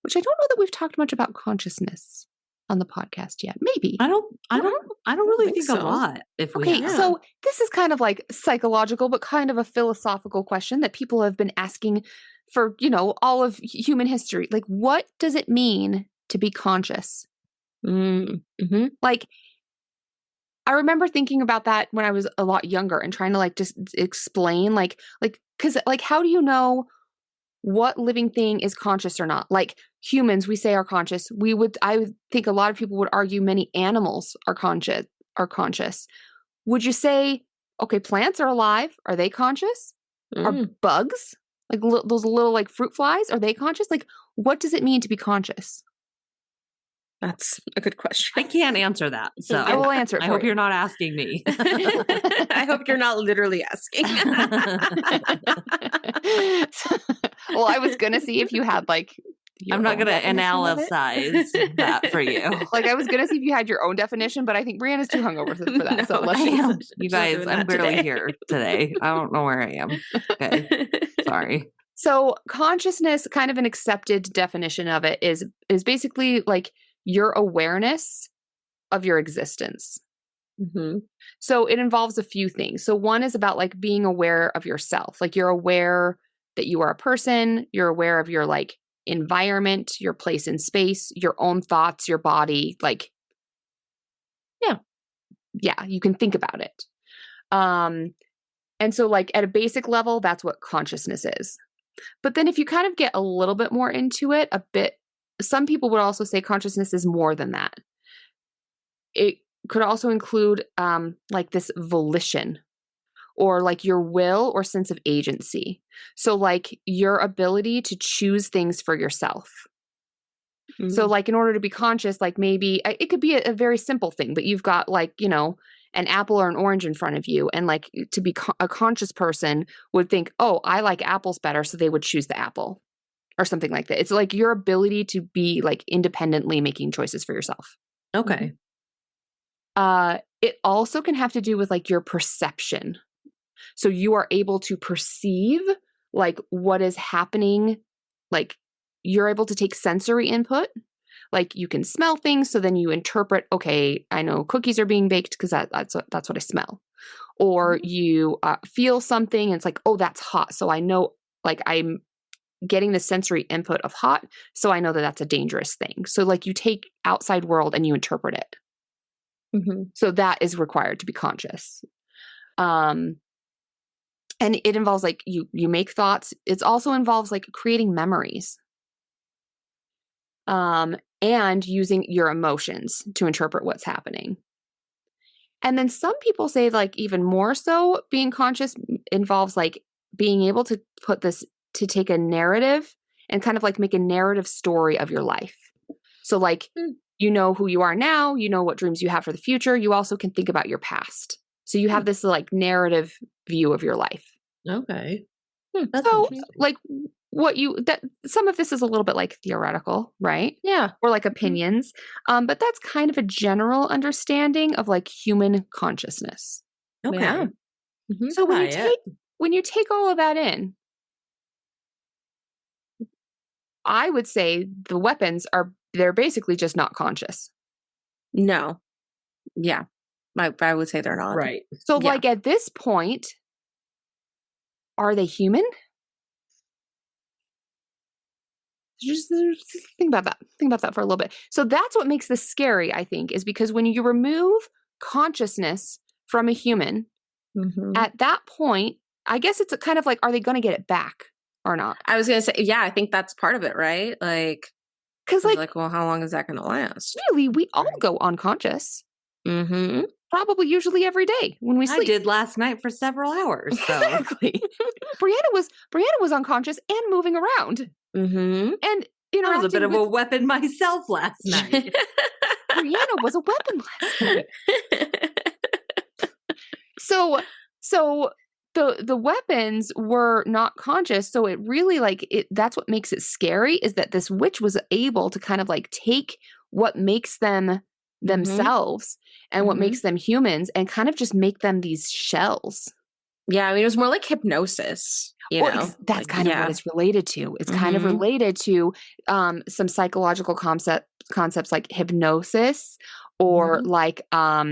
which I don't know that we've talked much about consciousness on the podcast yet. Maybe. I don't really think so. a lot. If we Okay, have. so this is kind of like psychological, but kind of a philosophical question that people have been asking for, all of human history. Like, what does it mean to be conscious? Like, I remember thinking about that when I was a lot younger and trying to like just explain because how do you know what living thing is conscious or not? Like humans, we say are conscious. I would think a lot of people would argue many animals are conscious. Would you say, okay, plants are alive? Are they conscious? Are bugs, like those little like fruit flies, are they conscious? Like, what does it mean to be conscious? That's a good question. I can't answer that. So I will answer it. I hope you're not asking me. I hope you're not literally asking. Well, I was going to see if you had like, I'm not going to analyze that for you. Like I was going to see if you had your own definition, but I think Brianna's too hungover for that. So let's you guys, I'm barely here today. I don't know where I am. Okay. Sorry. So consciousness, kind of an accepted definition of it is basically like your awareness of your existence. So it involves a few things. So one is about like being aware of yourself. Like you're aware that you are a person, you're aware of your like environment, your place in space, your own thoughts, your body, like, yeah, you can think about it. And so like at a basic level, that's what consciousness is. But then if you kind of get a little bit more into it, some people would also say consciousness is more than that. It could also include like this volition or like your will or sense of agency. So like your ability to choose things for yourself. So like in order to be conscious, like maybe it could be a very simple thing, but you've got like, an apple or an orange in front of you. And like to be a conscious person would think, oh, I like apples better. So they would choose the apple or something like that. It's like your ability to be like independently making choices for yourself. Okay. It also can have to do with like your perception. So you are able to perceive like what is happening. Like you're able to take sensory input. Like you can smell things. So then you interpret, okay, I know cookies are being baked because that's what I smell. Or you feel something and it's like, oh, that's hot. So I know like I'm getting the sensory input of hot. So I know that that's a dangerous thing. So like you take outside world and you interpret it. So that is required to be conscious. And it involves like you make thoughts. It also involves like creating memories. And using your emotions to interpret what's happening. And then some people say like even more so being conscious involves like being able to take a narrative and kind of like make a narrative story of your life. So like, you know who you are now, you know what dreams you have for the future. You also can think about your past. So you have this like narrative view of your life. Okay. So like some of this is a little bit like theoretical, right? Yeah. Or like opinions. But that's kind of a general understanding of like human consciousness. Okay. Yeah. So when you take all of that in, I would say the weapons they're basically just not conscious. No. Yeah. I would say they're not. Right. So like at this point, are they human? Just think about that. Think about that for a little bit. So that's what makes this scary, I think, is because when you remove consciousness from a human, at that point, I guess it's kind of like, are they going to get it back or not? I was going to say, yeah, I think that's part of it, right? Like, because like, well, how long is that going to last? Really, we all go unconscious. probably usually every day when we sleep. I did last night for several hours. So Exactly. Brianna was unconscious and moving around. Mm-hmm. And I was a bit of with a weapon myself last night. Brianna was a weapon last night. So the weapons were not conscious. So it really that's what makes it scary, is that this witch was able to kind of like take what makes them themselves and what makes them humans and kind of just make them these shells. Yeah, I mean, it was more like hypnosis. That's like, kind of what it's related to. It's kind of related to some psychological concepts like hypnosis or like what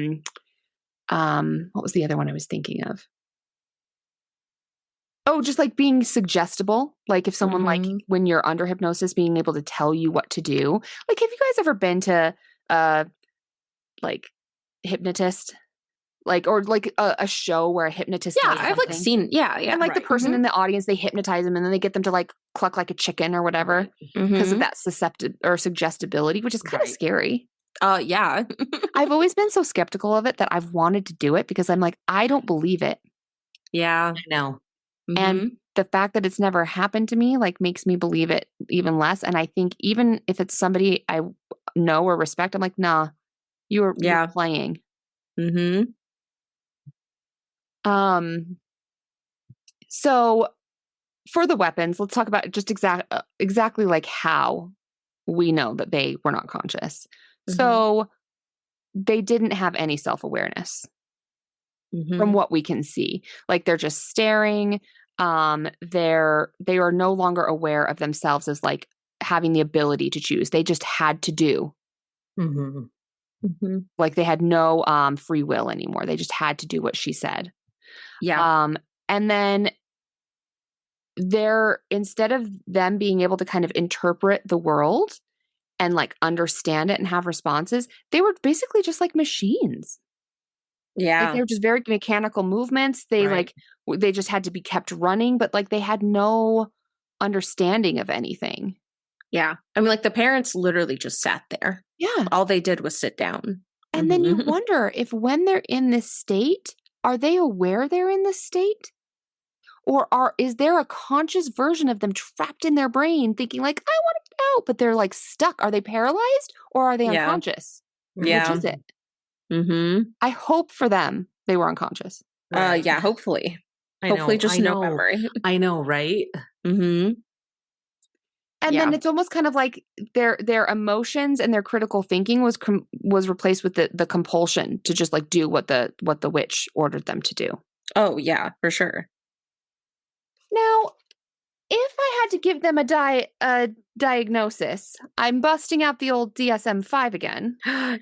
was the other one I was thinking of? Oh, just like being suggestible. Like if someone like when you're under hypnosis, being able to tell you what to do. Like, have you guys ever been to like hypnotist? Like, or like a show where a hypnotist does I've like seen, and like the person in the audience, they hypnotize them and then they get them to like cluck like a chicken or whatever because of that suggestibility, which is kind of scary. Yeah. I've always been so skeptical of it that I've wanted to do it because I'm like, I don't believe it. Yeah. I know. And the fact that it's never happened to me like makes me believe it even less. And I think even if it's somebody I know or respect, I'm like, nah, you're playing. So for the weapons, let's talk about just exactly like how we know that they were not conscious. So they didn't have any self-awareness from what we can see. Like they're just staring. They are no longer aware of themselves as like having the ability to choose. They just had to do. Like they had no free will anymore. They just had to do what she said. Yeah. And then instead of them being able to kind of interpret the world and like understand it and have responses, they were basically just like machines. Yeah. Like they were just very mechanical movements. They they just had to be kept running, but like they had no understanding of anything. Yeah. I mean, like the parents literally just sat there. Yeah. All they did was sit down. And then you wonder if when they're in this state, are they aware they're in this state? Or is there a conscious version of them trapped in their brain thinking like, I want to get out, but they're like stuck? Are they paralyzed or are they unconscious? Yeah. Which is it? I hope for them they were unconscious. Yeah, hopefully. Hopefully just no memory. I know, right? And then it's almost kind of like their emotions and their critical thinking was replaced with the compulsion to just like do what the witch ordered them to do. Oh, yeah, for sure. Now, if I had to give them a diagnosis, I'm busting out the old DSM-5 again.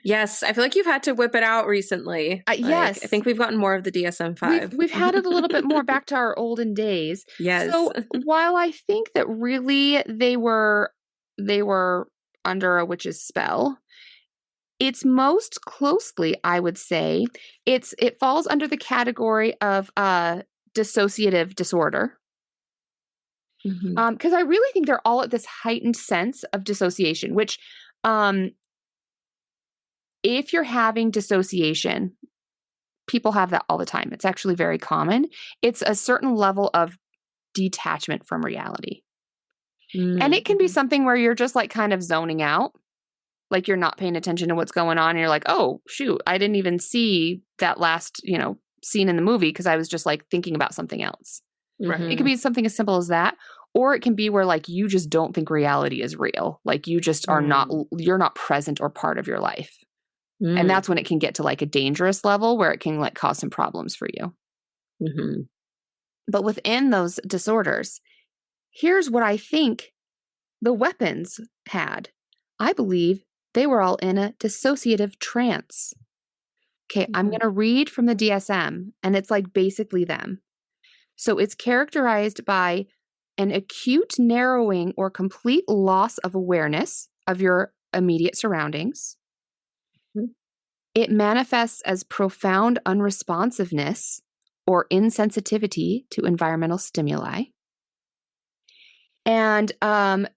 Yes, I feel like you've had to whip it out recently. Yes. I think we've gotten more of the DSM-5. We've had it a little bit more back to our olden days. Yes. So while I think that really they were under a witch's spell, it's most closely, I would say, it falls under the category of dissociative disorder. Because I really think they're all at this heightened sense of dissociation, which if you're having dissociation, people have that all the time. It's actually very common. It's a certain level of detachment from reality. And it can be something where you're just like kind of zoning out, like you're not paying attention to what's going on. And you're like, oh, shoot, I didn't even see that last, scene in the movie because I was just like thinking about something else. Right. It can be something as simple as that. Or it can be where like you just don't think reality is real. Like you just are you're not present or part of your life. And that's when it can get to like a dangerous level where it can like cause some problems for you. But within those disorders, here's what I think the weapons had. I believe they were all in a dissociative trance. Okay, I'm going to read from the DSM, and it's like basically them. So it's characterized by an acute narrowing or complete loss of awareness of your immediate surroundings. It manifests as profound unresponsiveness or insensitivity to environmental stimuli. And the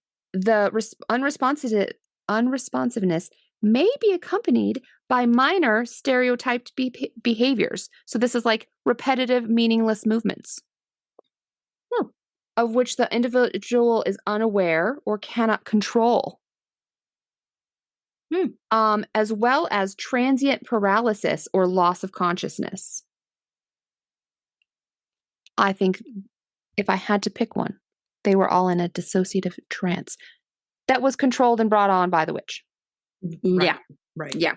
unresponsiveness may be accompanied by minor stereotyped behaviors. So this is like repetitive, meaningless movements, of which the individual is unaware or cannot control. As well as transient paralysis or loss of consciousness. I think if I had to pick one, they were all in a dissociative trance that was controlled and brought on by the witch. Yeah. Right. Yeah.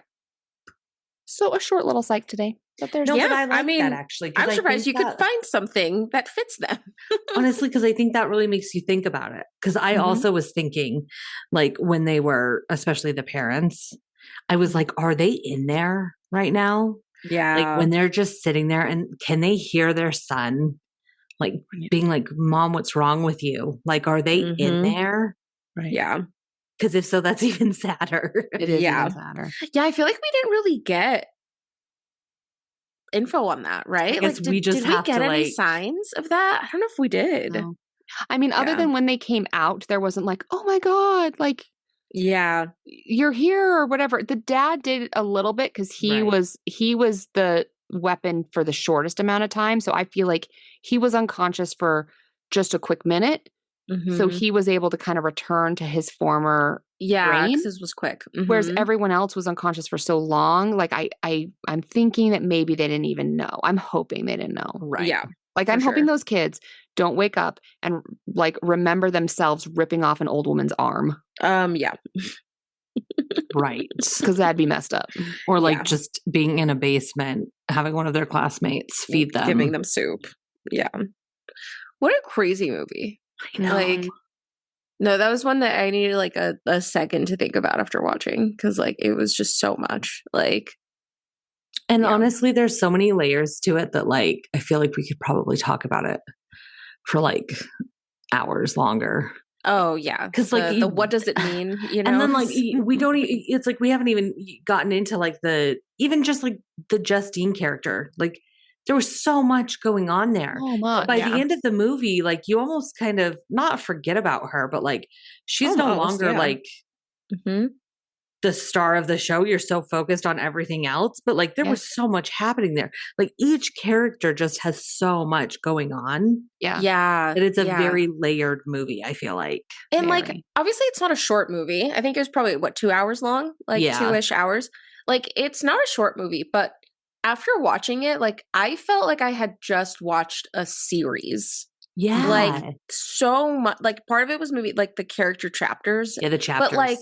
So a short little psych today. But there's but I like that actually. I'm surprised you could find something that fits them. Honestly, because I think that really makes you think about it. Because I also was thinking, like, when they were, especially the parents, I was like, are they in there right now? Yeah. Like, when they're just sitting there, and can they hear their son, like, being like, Mom, what's wrong with you? Like, are they in there? Right. Yeah. Because if so, that's even sadder. It is even sadder. Yeah, I feel like we didn't really get info on that, right? I guess like, we just did have we get to, any like, signs of that? I don't know if we did. No. I mean, other than when they came out, there wasn't like, oh my God, like, you're here or whatever. The dad did a little bit because he was the weapon for the shortest amount of time. So I feel like he was unconscious for just a quick minute. So he was able to kind of return to his former brain. This was quick. Whereas everyone else was unconscious for so long. Like I'm thinking that maybe they didn't even know. I'm hoping they didn't know. Right. Yeah. Like I'm hoping those kids don't wake up and like remember themselves ripping off an old woman's arm. Yeah. Right. Because that'd be messed up. Or like just being in a basement, having one of their classmates feed them. Giving them soup. Yeah. What a crazy movie. I know. Like, no, that was one that I needed like a second to think about after watching. Because like it was just so much. Like, and honestly, there's so many layers to it that like I feel like we could probably talk about it for like hours longer. Oh yeah, because like the what does it mean? You know, and then like we don't. It's like we haven't even gotten into like even just like the Justine character. Like there was so much going on there. Oh my! By the end of the movie, like you almost kind of not forget about her, but like she's no longer like the star of the show. You're so focused on everything else, but like there was so much happening there. Like each character just has so much going on. Yeah. And it's a very layered movie, I feel like. And like obviously it's not a short movie. I think it was probably 2 hours long, like 2-ish hours. Like it's not a short movie, but after watching it, like I felt like I had just watched a series. Yeah. Like so much, like part of it was maybe like the character chapters. Yeah, the chapters. But like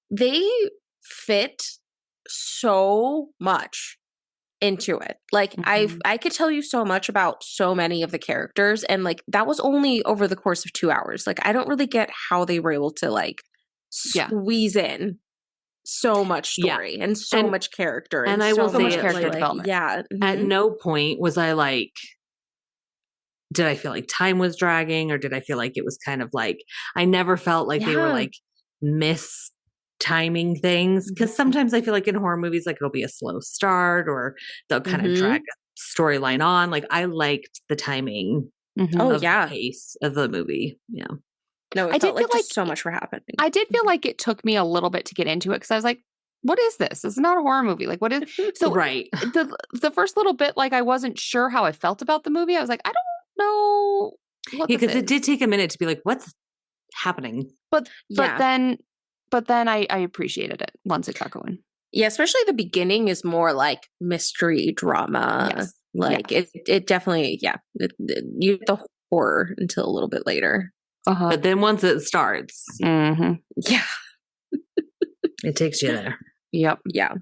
they fit so much into it. Like I could tell you so much about so many of the characters, and like that was only over the course of 2 hours. Like I don't really get how they were able to like squeeze in so much story and so much character and I will so say much character development. Yeah. At no point was I like, did I feel like time was dragging, or did I feel like it was kind of like I never felt like they were like timing things, because sometimes I feel like in horror movies like it'll be a slow start or they'll kind of drag a storyline on. Like I liked the timing of the pace of the movie. No, it felt like so much were happening. I did feel like it took me a little bit to get into it because I was like, what is this? It's not a horror movie. Like what is so the first little bit, like I wasn't sure how I felt about the movie. I was like, I don't know what because it did take a minute to be like, what's happening? But then I appreciated it once it got going. Yeah, especially the beginning is more like mystery drama. Yes. Like it definitely, you get the horror until a little bit later. But then once it starts, it takes you there. Yep. Yeah.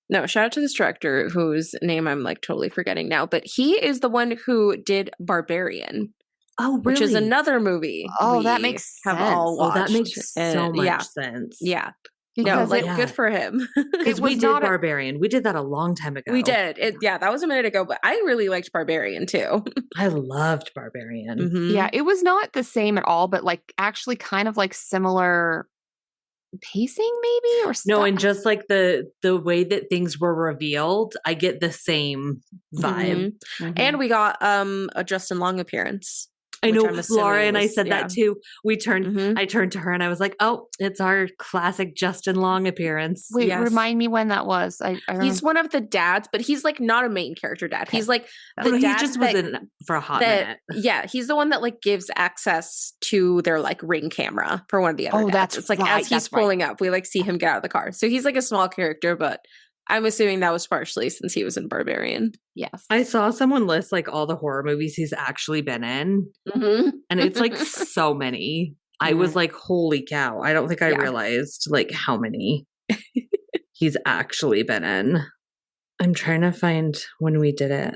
No, shout out to this director whose name I'm like totally forgetting now, but he is the one who did Barbarian. Oh, really? Which is another movie. Oh, that makes sense. All watched. That makes so much sense. Yeah. Because good for him. Because we did Barbarian. We did that a long time ago. We did. That was a minute ago, but I really liked Barbarian too. I loved Barbarian. Yeah, it was not the same at all, but like actually kind of like similar pacing maybe or stuff. No, and just like the way that things were revealed, I get the same vibe. And we got a Justin Long appearance. I which know, I'm assuming Laura and I was- said yeah. that too. Mhm. I turned to her and I was like, "Oh, it's our classic Justin Long appearance." Wait, Yes. remind me when that was. I He's one of the dads, but he's like not a main character dad. Okay. He's like Oh, the no, he dad just was that, in for a hot that minute. yeah, he's the one that like gives access to their like Ring camera for one of the other dads. that's It's like right, as he's that's right. pulling up, we like see him get out of the car. So he's like a small character, but I'm assuming that was partially since he was in Barbarian. Yes. I saw someone list like all the horror movies he's actually been in, Mm-hmm. and it's like so many. I was like, "Holy cow!" I don't think I Yeah. realized like how many he's actually been in. I'm trying to find when we did it.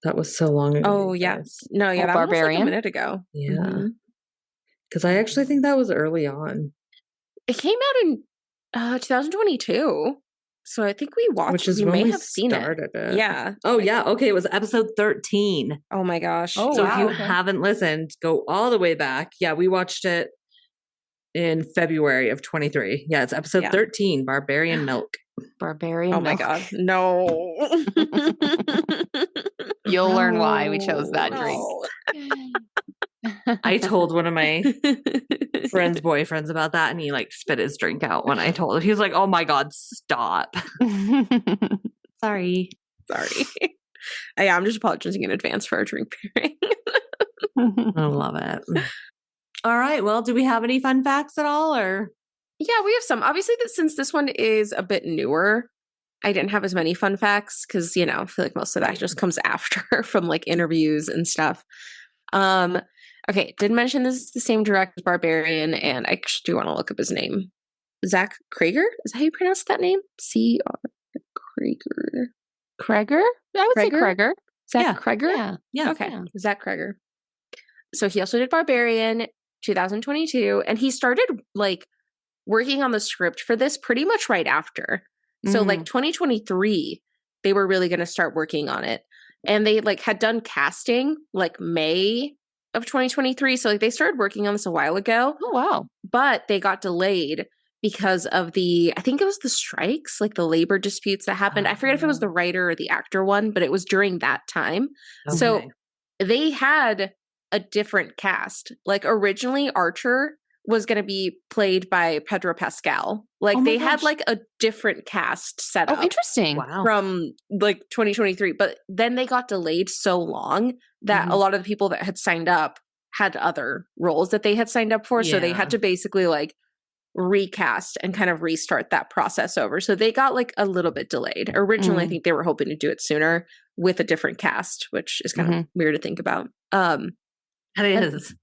That was so long ago. Oh yeah, guys. no, yeah, Oh, that one was like a Barbarian? minute ago. Yeah. Mhm. Because I actually think that was early on, It came out in 2022, so I think we watched. which is we when may we have seen started it. Yeah. Oh yeah. Okay. It was episode 13. Oh my gosh. Oh, So if wow, you okay. haven't listened, go all the way back. Yeah, we watched it in February of 23. Yeah, it's episode Yeah. 13, Barbarian Milk. Barbarian. Oh my milk. god, no. You'll learn why we chose that No. drink. I told one of my friend's boyfriends about that, and he like spit his drink out when I told him. He was like, "Oh my god, stop!" Sorry. Sorry. Yeah, I'm just apologizing in advance for our drink pairing. I love it. All right. Well, do we have any fun facts at all, or? Yeah, we have some. Obviously, since this one is a bit newer, I didn't have as many fun facts because, you know, I feel like most of that just comes after from like interviews and stuff. Okay, did mention this is the same director as Barbarian, and I actually do want to look up his name. Zach Krager? Is that how you pronounce that name? C-R Krager. Kreger? I would say Kreger? Kreger. Zach Yeah. Krager? Yeah. Yeah. Okay, Yeah. Zach Krager. So he also did Barbarian 2022, and he started like working on the script for this pretty much right after. So like 2023, they were really going to start working on it. And they like had done casting like May of 2023. So like they started working on this a while ago, Oh, wow. but they got delayed because of I think it was the strikes, like the labor disputes that happened. I forget if it was the writer or the actor one, but it was during that time. So Okay. they had a different cast. Like originally Archer was going to be played by Pedro Pascal. Like Oh my they had gosh. like a different cast set Oh, up interesting. Wow. from like 2023, but then they got delayed so long that a lot of the people that had signed up had other roles that they had signed up for. So they Yeah. had to basically like recast and kind of restart that process over. So they got like a little bit delayed. Originally, I think they were hoping to do it sooner with a different cast, which is kind of weird to think about. It is.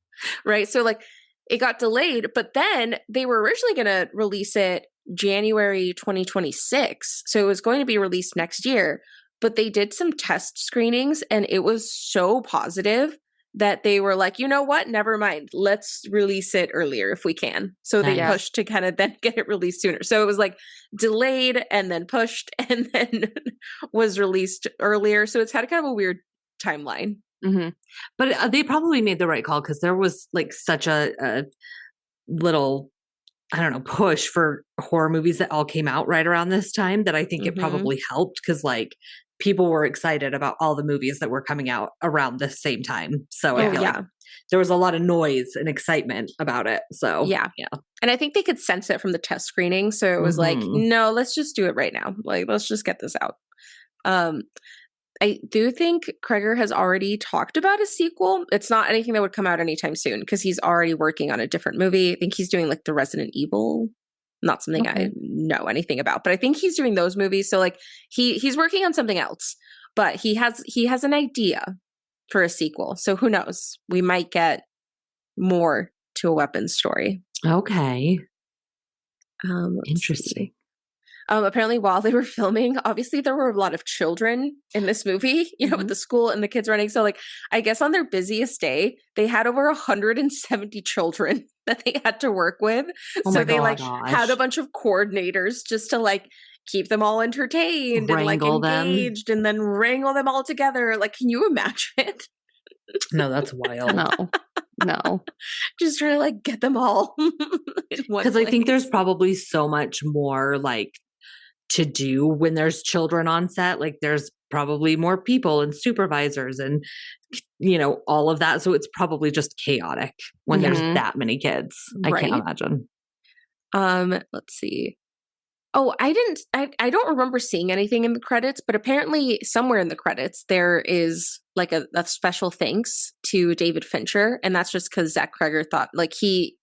Right. So like it got delayed, but then they were originally going to release it January 2026. So it was going to be released next year, but they did some test screenings and it was so positive that they were like, you know what? Never mind. Let's release it earlier if we can. So they Nice. pushed to kind of then get it released sooner. So it was like delayed and then pushed and then was released earlier. So it's had kind of a weird timeline. But they probably made the right call because there was like such a little, I don't know, push for horror movies that all came out right around this time that I think it probably helped because like people were excited about all the movies that were coming out around the same time. So I feel like there was a lot of noise and excitement about it. So yeah. And I think they could sense it from the test screening. So it was like, no, let's just do it right now. Like, let's just get this out. I do think Kreger has already talked about a sequel. It's not anything that would come out anytime soon because he's already working on a different movie. I think he's doing like the Resident Evil, not something I know anything about, but I think he's doing those movies. So like he's working on something else, but he has an idea for a sequel. So who knows? We might get more to a Weapons story. Okay. Interesting. Apparently while they were filming, obviously there were a lot of children in this movie, you know, with the school and the kids running. So like, I guess on their busiest day, they had over 170 children that they had to work with. So they like had a bunch of coordinators just to like keep them all entertained Wrangle and like engaged and then wrangle them all together. Like, can you imagine? No, that's wild. No. Just trying to like get them all. Because I think there's probably so much more like to do when there's children on set. Like there's probably more people and supervisors and, all of that. So it's probably just chaotic when there's that many kids. I can't imagine. Let's see. Oh, I don't remember seeing anything in the credits, but apparently somewhere in the credits, there is like a special thanks to David Fincher. And that's just because Zach Cregger thought like he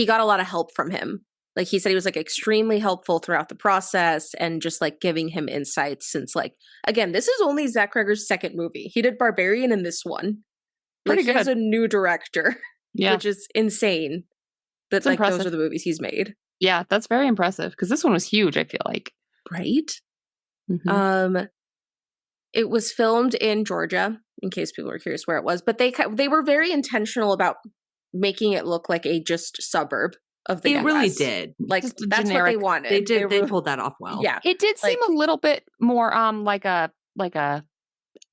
got a lot of help from him. Like he said he was like extremely helpful throughout the process and just like giving him insights since like, again, this is only Zach Cregger's second movie. He did Barbarian in this one. Pretty good. He has a new director, yeah, which is insane. That like those are the movies he's made. Yeah, that's very impressive because this one was huge, I feel like. Right? It was filmed in Georgia, in case people are curious where it was, but they were very intentional about making it look like a just suburb of the Midwest. Really did. Like that's generic, what they wanted. They did. They pulled that off well. Yeah. It did seem a little bit more like a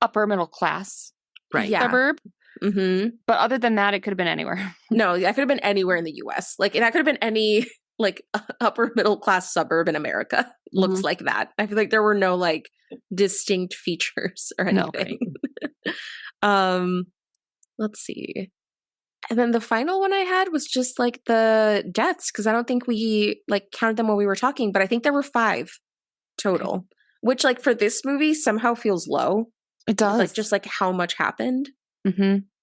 upper middle class suburb. But other than that, it could have been anywhere. No, that could have been anywhere in the US. Like that could have been any like upper middle class suburb in America. Looks like that. I feel like there were no like distinct features or anything. No. Let's see. And then the final one I had was just like the deaths, because I don't think we like counted them while we were talking, but I think there were 5 total, which like for this movie somehow feels low. It does. Like just like how much happened.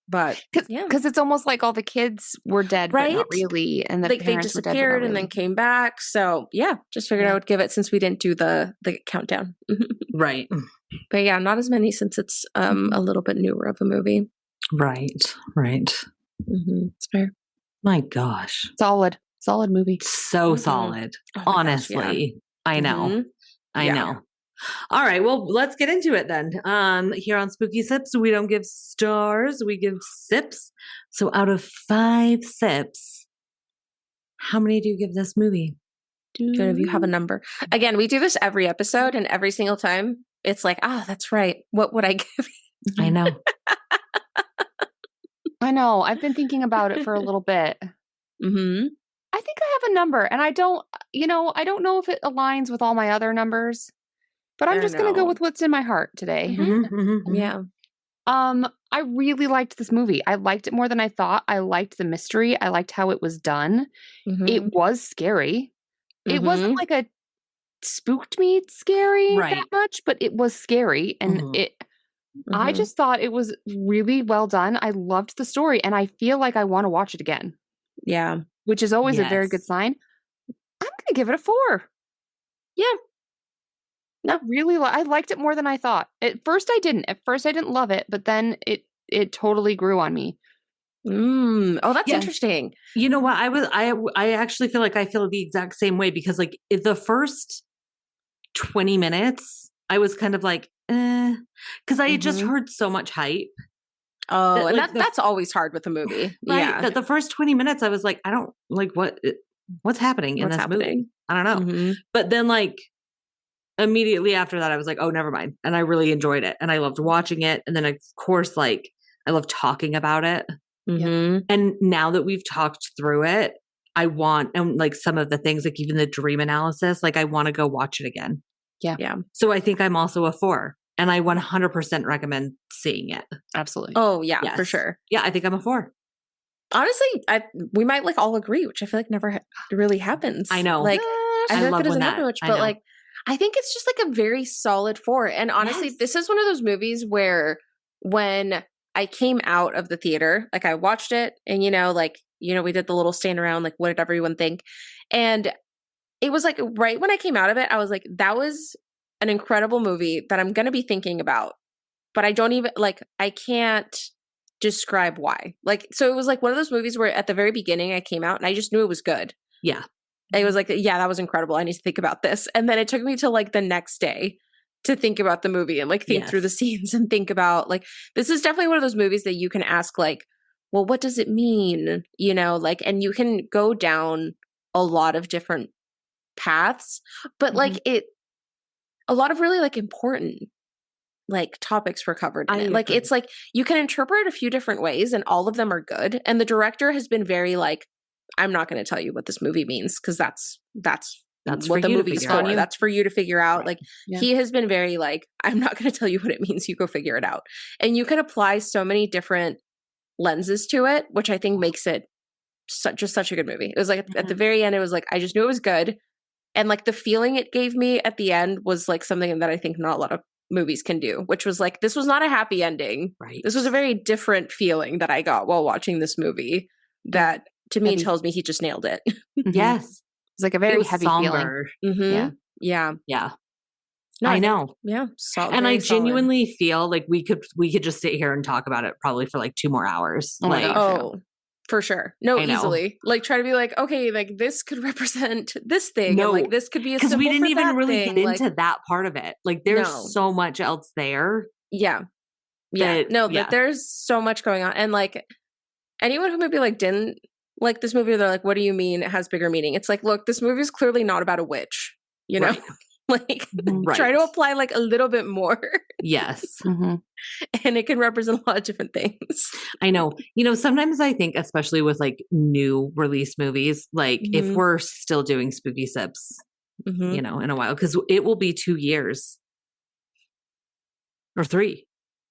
But because it's almost like all the kids were dead, right? But not really, and the like parents they disappeared were dead, and then came back. So just figured I would give it since we didn't do the countdown. Right. But yeah, not as many since it's a little bit newer of a movie. Right. It's fair. My gosh, solid movie. So solid. Oh honestly, gosh, I know. I know. All right, well, let's get into it then. Here on Spooky Sips, we don't give stars, we give sips. So out of 5 sips, how many do you give this movie? Good if you have a number. Again, we do this every episode, and every single time it's like, that's right. What would I give? I know. I know. I've been thinking about it for a little bit. I think I have a number, and I don't know if it aligns with all my other numbers. But I'm just going to go with what's in my heart today. Yeah. I really liked this movie. I liked it more than I thought. I liked the mystery. I liked how it was done. It was scary. It wasn't like a spooked me scary that much, but it was scary. And I just thought it was really well done. I loved the story, and I feel like I want to watch it again. Yeah. Which is always a very good sign. I'm going to give it a 4. Yeah. No, really, I liked it more than I thought. At first, I didn't. At first, I didn't love it, but then it totally grew on me. Oh, that's interesting. You know what? I actually feel like I feel the exact same way, because like the first 20 minutes, I was kind of like, because I had just heard so much hype. Oh, that, and like, that's always hard with a movie. Right? Yeah. The first 20 minutes, I was like, I don't like what's happening in this movie. I don't know. But then like, immediately after that, I was like, oh, never mind. And I really enjoyed it. And I loved watching it. And then, of course, like, I love talking about it. And now that we've talked through it, I want, and like some of the things, like even the dream analysis, like I want to go watch it again. Yeah. So I think I'm also a 4. And I 100% recommend seeing it. Absolutely. Oh, yeah, for sure. Yeah, I think I'm a 4. Honestly, we might like all agree, which I feel like never really happens. I know. Like, I feel like it doesn't happen much, but like, I think it's just like a very solid 4. And honestly, this is one of those movies where when I came out of the theater, like I watched it and, we did the little stand around, like, what did everyone think? And it was like right when I came out of it, I was like, that was an incredible movie that I'm going to be thinking about. But I don't even I can't describe why. Like, so it was like one of those movies where at the very beginning I came out and I just knew it was good. Yeah. It was like, yeah, that was incredible. I need to think about this. And then it took me till like the next day to think about the movie and like think through the scenes and think about like, this is definitely one of those movies that you can ask like, well, what does it mean? And you can go down a lot of different paths, but like a lot of really like important like topics were covered in it. Like, it's like you can interpret a few different ways and all of them are good. And the director has been very like, I'm not going to tell you what this movie means because that's That's what for the you to movie's figure for. out. That's for you to figure out. Right. Like Yeah. he has been very like, I'm not going to tell you what it means. You go figure it out. And you can apply so many different lenses to it, which I think makes it such a good movie. It was like at the very end, it was like, I just knew it was good. And like the feeling it gave me at the end was like something that I think not a lot of movies can do, which was like, this was not a happy ending. Right. This was a very different feeling that I got while watching this movie that to me Heavy. tells me he just nailed it. Yes. It's like a It very was heavy feeling. somber. Mm-hmm. Yeah. Yeah. No, I think- know. Yeah. And I genuinely feel like we could just sit here and talk about it probably for like 2 more hours. Oh my like, gosh. Oh, for sure. No, I know. easily. Like try to be like, okay, like this could represent this thing. No, and like this could be a because symbol we didn't for even that really thing. get Like, into that part of it. Like there's No. so much else there. yeah. Yeah. that- No, yeah. that there's so much going on. And like anyone who maybe like didn't like this movie, they're like, what do you mean it has bigger meaning? It's like, look, this movie is clearly not about a witch, you know? Right. Like Right. try to apply like a little bit more Yes. Mhm. and it can represent a lot of different things. I know. Sometimes I think, especially with like new release movies, like if Mhm. we're still doing spooky sips, Mhm. in a while, because it will be 2 years or 3.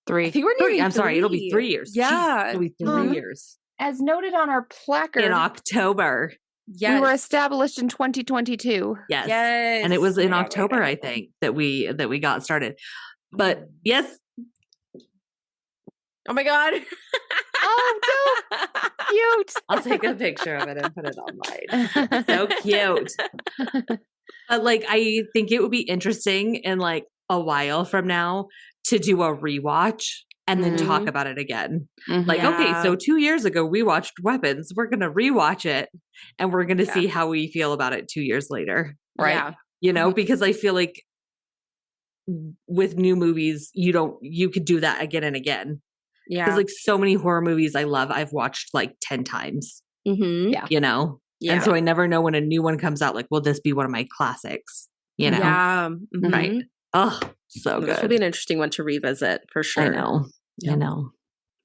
I 3. think we're 3. nearing I'm sorry. It'll be 3 years. Yeah. Jeez, it'll be 3 Mhm. years As noted on our placard, in October. Yes. we were established in 2022. Yes. Yes. And it was Oh my in God, October, right. I think, that we got started. But yes, Oh my God. Oh, cute. I'll take a picture of it and put it online. So cute. But like, I think it would be interesting in like a while from now to do a rewatch and then talk Mhm. about it again. Mhm. Like, okay, Yeah. so 2 years ago we watched Weapons. We're going to rewatch it and we're going to Yeah. see how we feel about it 2 years later. Right. Yeah. Because I feel like with new movies, you could do that again and again. Yeah. Because like so many horror movies I love, I've watched like 10 times, Mhm. Yeah. Yeah. And so I never know when a new one comes out, like, will this be one of my classics? Yeah. Right. Mhm. Oh, so This will good. be an interesting one to revisit for sure. I know. Yeah. I know.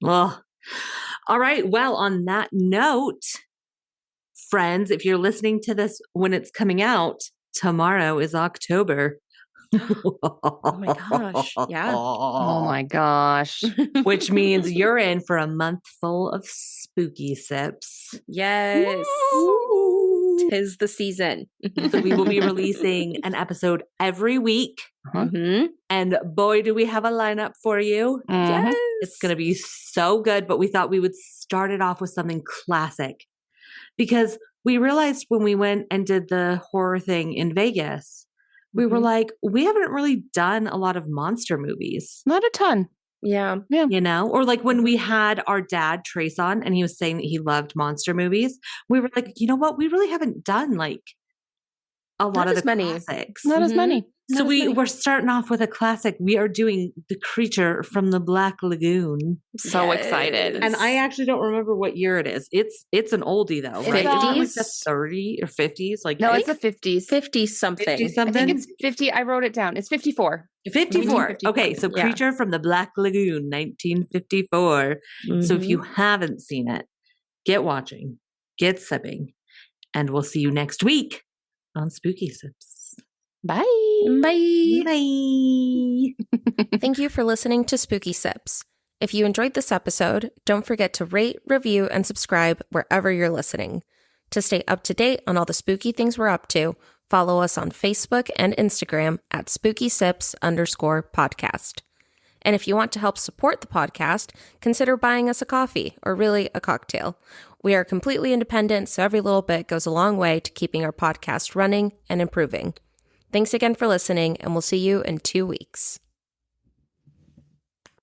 Well, all right. Well, on that note, friends, if you're listening to this when it's coming out, tomorrow is October. Oh my gosh. Yeah. Oh my gosh. Which means you're in for a month full of spooky sips. Yes. Woo! Tis the season. So we will be releasing an episode every week. Mhm. And boy, do we have a lineup for you. Mhm. Yes. It's going to be so good. But we thought we would start it off with something classic because we realized when we went and did the horror thing in Vegas, we were Mhm. like, we haven't really done a lot of monster movies, Not a ton. Yeah. Or like when we had our dad Trace on and he was saying that he loved monster movies, we were like, you know what? We really haven't done like a lot of as the many. classics. Not as Mhm. many. So Not as many. we're starting off with a classic. We are doing The Creature from the Black Lagoon. So excited. And I actually don't remember what year it is. It's an oldie though, It's right? It's not like the 50s? 30 or 50s. Like No, I it's the 50s. 50 something. 50 I something. think it's 50. I wrote it down. It's 54. 54. 1954. Okay, so Yeah. Creature from the Black Lagoon, 1954. So if Mhm. you haven't seen it, get watching, get sipping, and we'll see you next week on Spooky Sips. Bye. Bye. Bye. Thank you for listening to Spooky Sips. If you enjoyed this episode, don't forget to rate, review, and subscribe wherever you're listening. To stay up to date on all the spooky things we're up to, follow us on Facebook and Instagram at spookysips_podcast. And if you want to help support the podcast, consider buying us a coffee or really a cocktail. We are completely independent, so every little bit goes a long way to keeping our podcast running and improving. Thanks again for listening, and we'll see you in 2 weeks.